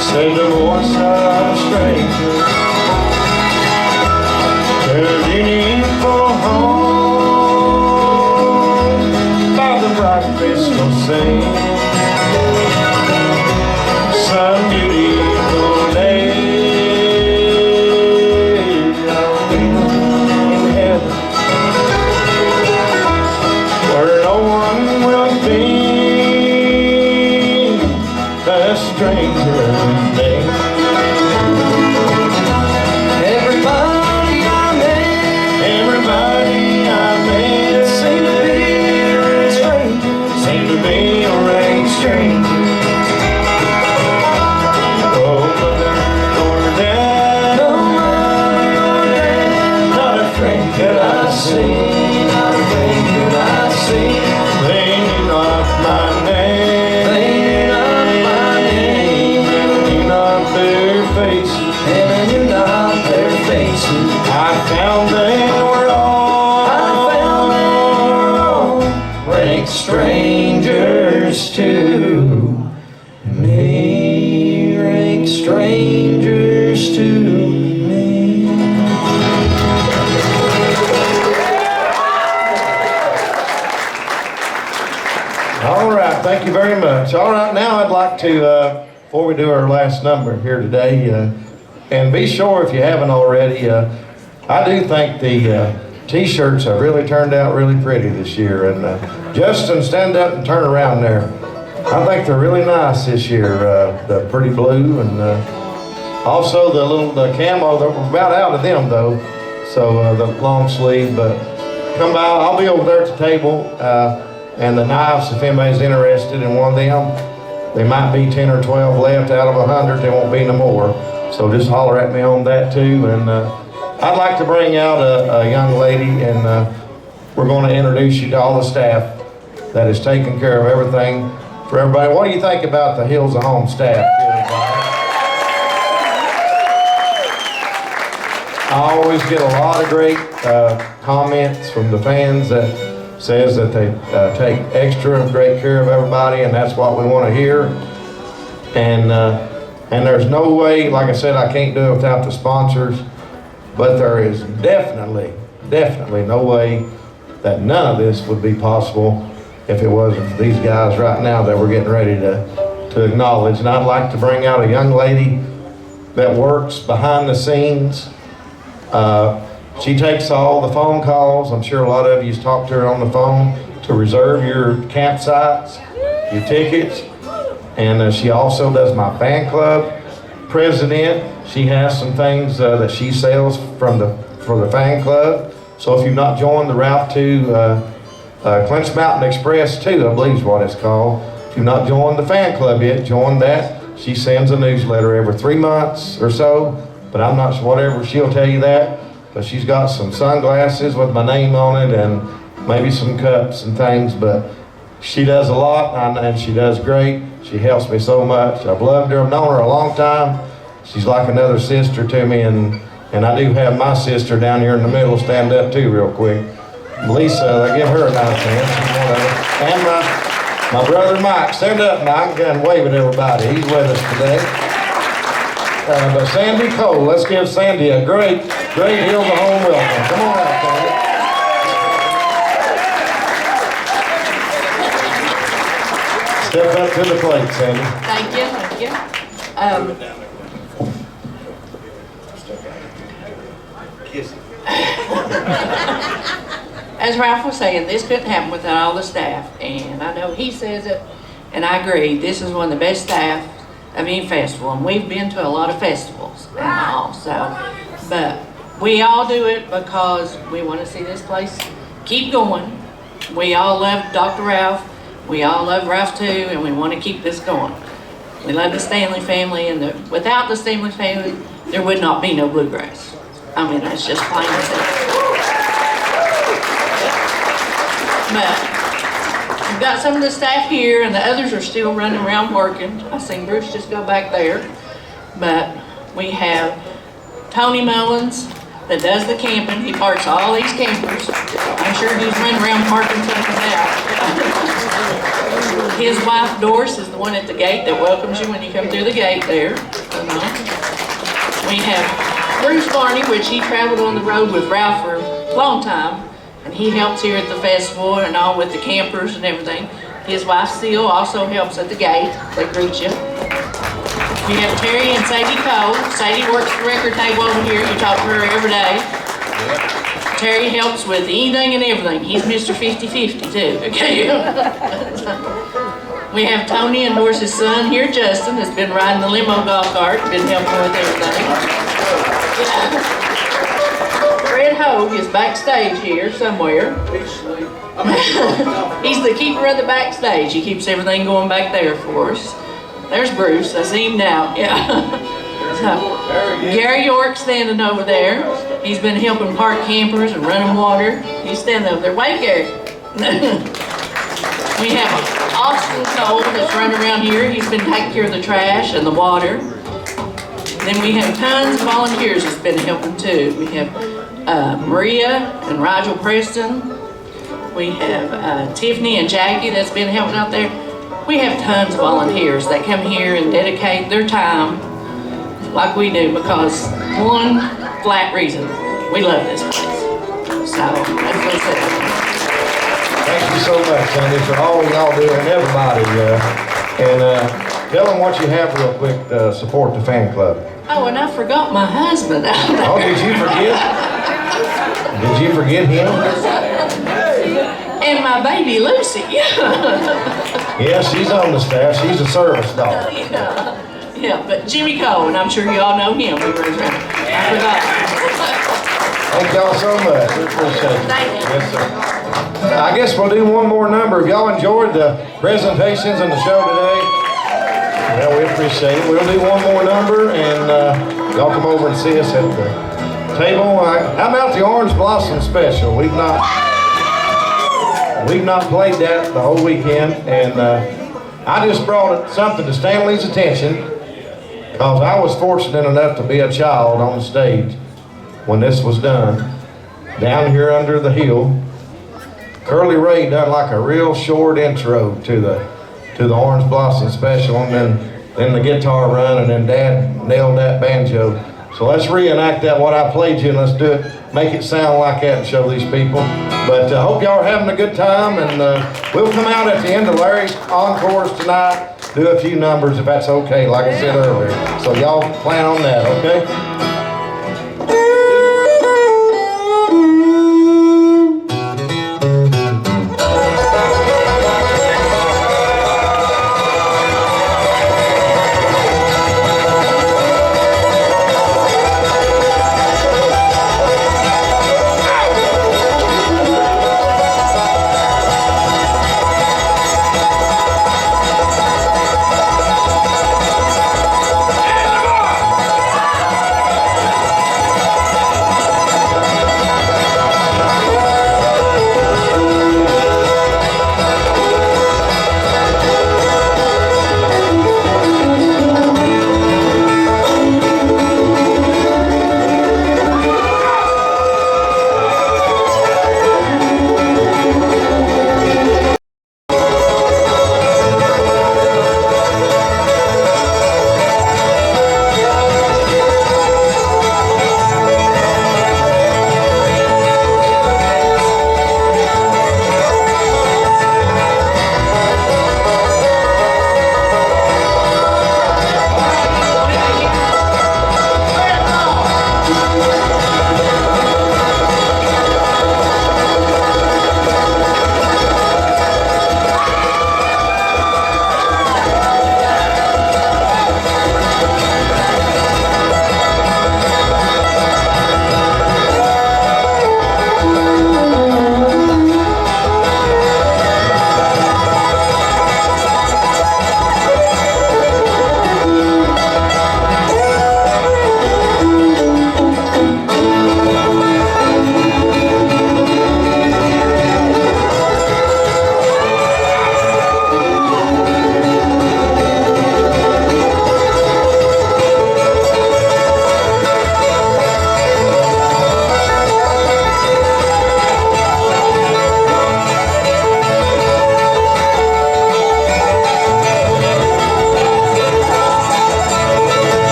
said the voice of a stranger, turning for home by the bright crystal sea. Some beautiful day I'll be in heaven, where no one will be a stranger to me. Everybody I met seemed to be a rank stranger, seemed to be a rank stranger. Oh, mother nor dad, no mother nor dad, not a friend could I see, not a friend could I see. They knew not my name, they knew not my name, they knew not their faces, and I knew not their faces. I found they were all rank strangers to me, rank strangers to me. All right, thank you very much. All right, now I'd like to, before we do our last number here today, and be sure if you haven't already, I do think the t-shirts have really turned out really pretty this year. And Justin, stand up and turn around there. I think they're really nice this year, the pretty blue, and also the camo. We're about out of them though, so the long sleeve. But come by, I'll be over there at the table, and the knives, if anybody's interested in one of them, they might be 10 or 12 left out of 100. There won't be no more. So just holler at me on that too. And I'd like to bring out a young lady, and we're going to introduce you to all the staff that is taking care of everything for everybody. What do you think about the Hills of Home staff? I always get a lot of great comments from the fans that says that they take extra great care of everybody, and that's what we want to hear. And there's no way, like I said, I can't do it without the sponsors, but there is definitely no way that none of this would be possible if it wasn't for these guys right now that we're getting ready to acknowledge. And I'd like to bring out a young lady that works behind the scenes. She takes all the phone calls. I'm sure a lot of you's talked to her on the phone to reserve your campsites, your tickets. And she also does my fan club president. She has some things that she sells for the fan club. So if you've not joined the Route 2 Clinch Mountain Express 2, I believe is what it's called. If you've not joined the fan club yet, join that. She sends a newsletter every 3 months or so, but I'm not sure, whatever, she'll tell you that. But she's got some sunglasses with my name on it and maybe some cups and things, but she does a lot and she does great. She helps me so much. I've loved her. I've known her a long time. She's like another sister to me, and I do have my sister down here in the middle stand up too real quick. Lisa, I give her a nice hand. She's one of them. And my brother Mike. Stand up, Mike, and wave at everybody. He's with us today. But Sandy Cole, let's give Sandy a great Hills of Home welcome. Come on out, Sandy. Step up to the plate, Sandy. Thank you. As Ralph was saying, this couldn't happen without all the staff, and I know he says it, and I agree. This is one of the best staff of any festival, and we've been to a lot of festivals and all, but we all do it because we want to see this place keep going. We all love Dr. Ralph. We all love Ralph too, and we want to keep this going. We love the Stanley family, and without the Stanley family, there would not be no bluegrass. I mean, that's just plain as that. But we've got some of the staff here, and the others are still running around working. I seen Bruce just go back there. But we have Tony Mullins that does the camping. He parks all these campers. I'm sure he's running around parking something out. His wife Doris is the one at the gate that welcomes you when you come through the gate there. We have Bruce Barney, which he traveled on the road with Ralph for a long time, and he helps here at the festival and all with the campers and everything. His wife Seal also helps at the gate. They greet you. We have Terry and Sadie Cole. Sadie works the record table over here. You talk to her every day. Terry helps with anything and everything. He's Mr. 50-50 too, okay? We have Tony and Doris's son here, Justin, has been riding the limo golf cart, been helping with everything. Fred Hogue is backstage here somewhere. He's the keeper of the backstage. He keeps everything going back there for us. There's Bruce, I see him now, yeah. So, Gary York standing over there. He's been helping park campers and running water. He's standing over there. Wait, Gary. We have Austin Cole that's running around here. He's been taking care of the trash and the water. Then we have tons of volunteers that's been helping too. We have Maria and Rigel Preston. We have Tiffany and Jackie that's been helping out there. We have tons of volunteers that come here and dedicate their time like we do because one flat reason, we love this place. So that's what I said. Thank you so much, Sandy, for all y'all do and everybody. And tell them what you have real quick to support the fan club. Oh, and I forgot my husband out there. Oh, did you forget? Did you forget him? And my baby Lucy. Yeah, she's on the staff. She's a service dog. Yeah, but Jimmy Cole, and I'm sure you all know him. I forgot. Thank y'all so much. We appreciate it. Thank you. Yes, sir. I guess we'll do one more number. If y'all enjoyed the presentations and the show today, well, we appreciate it. We'll do one more number, and y'all come over and see us at the table. How about the Orange Blossom Special? We've not played that the whole weekend, and I just brought something to Stanley's attention because I was fortunate enough to be a child on the stage when this was done. Down here under the hill, Curly Ray done like a real short intro to the Orange Blossom Special, and then the guitar run, and then Dad nailed that banjo. So let's reenact that, what I played you, and let's do it, make it sound like that and show these people. But I hope y'all are having a good time, and we'll come out at the end of Larry's encores tonight, do a few numbers if that's okay, like I said earlier. So y'all plan on that, okay?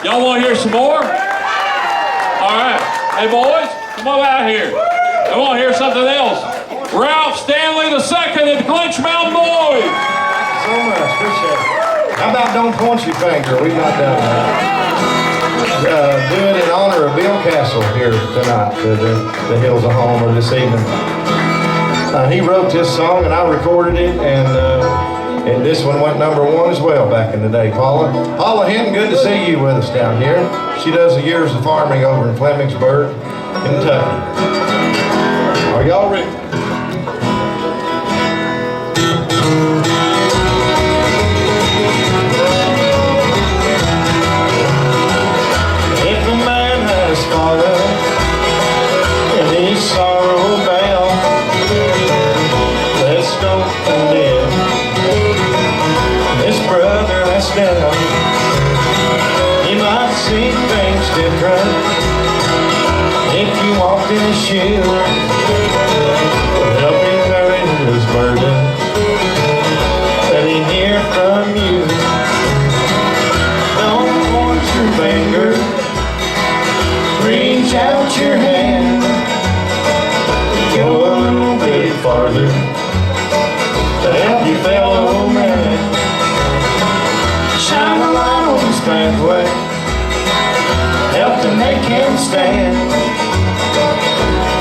Y'all want to hear some more? All right. Hey, boys, come on out here. I want to hear something else. Ralph Stanley II and the Clinch Mountain Boys. Thank you so much. Appreciate it. How about Don't Point Your Finger? We've not done that. Do it in honor of Bill Castle here tonight, the Hills of Home, or this evening. He wrote this song and I recorded it, and this one went #1 as well back in the day. Paula Hinton, good to see you with us down here. She does the years of farming over in Flemingsburg, Kentucky. Are y'all ready? If a man has sorrow and he's sorrow bound, let's don't condemn this brother that's down. He might see things different if you walked in his shoes. Help him carry his burden, let him hear from you. Don't point your finger, reach out your hand, go a little bit farther to help your fellow man. Shine a light on his pathway, help to make him stand.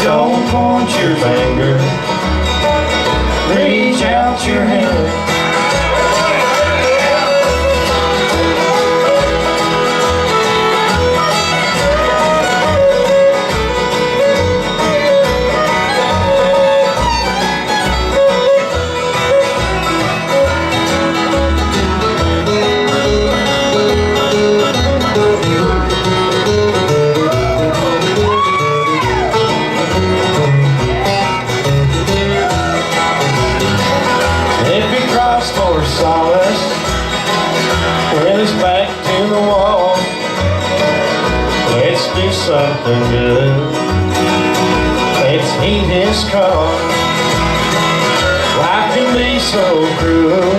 Don't point your finger, reach out your hand. something good. Let's heat his car. Life can be so cruel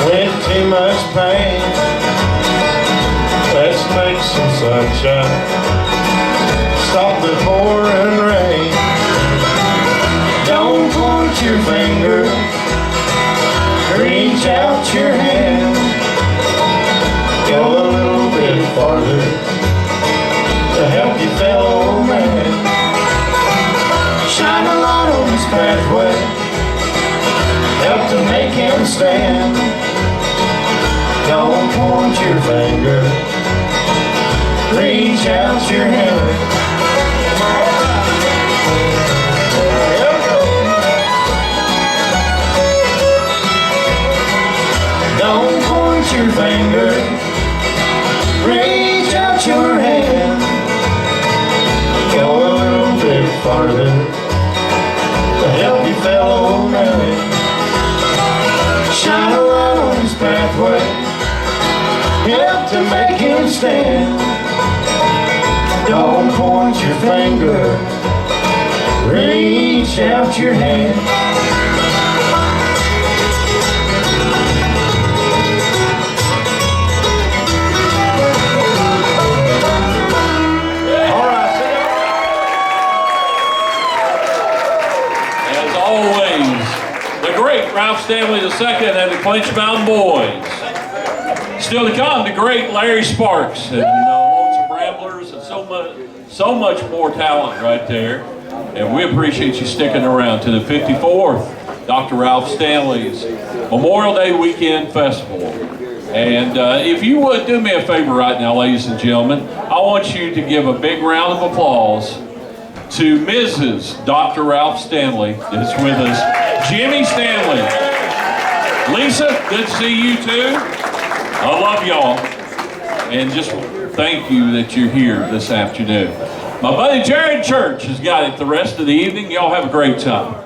with too much pain. Let's make some sunshine, stop the pouring rain. Don't point your finger, reach out your hand. Go a little bit farther to help your fellow man. Shine a light on his pathway, help to make him stand. Don't point your finger, reach out your hand. Don't point your finger, reach out your hand. Go a little bit farther to help your fellow man. Shine a light on his pathway, help to make him stand. Don't point your finger, reach out your hand. Ralph Stanley II and the Clinch Mountain Boys. Still to come, the great Larry Sparks and Lonesome Ramblers and so much more talent right there. And we appreciate you sticking around to the 54th Dr. Ralph Stanley's Memorial Day Weekend Festival. And if you would do me a favor right now, ladies and gentlemen, I want you to give a big round of applause to Mrs. Dr. Ralph Stanley that's with us, Jimmy Stanley. Lisa, good to see you too. I love y'all. And just thank you that you're here this afternoon. My buddy Jared Church has got it the rest of the evening. Y'all have a great time.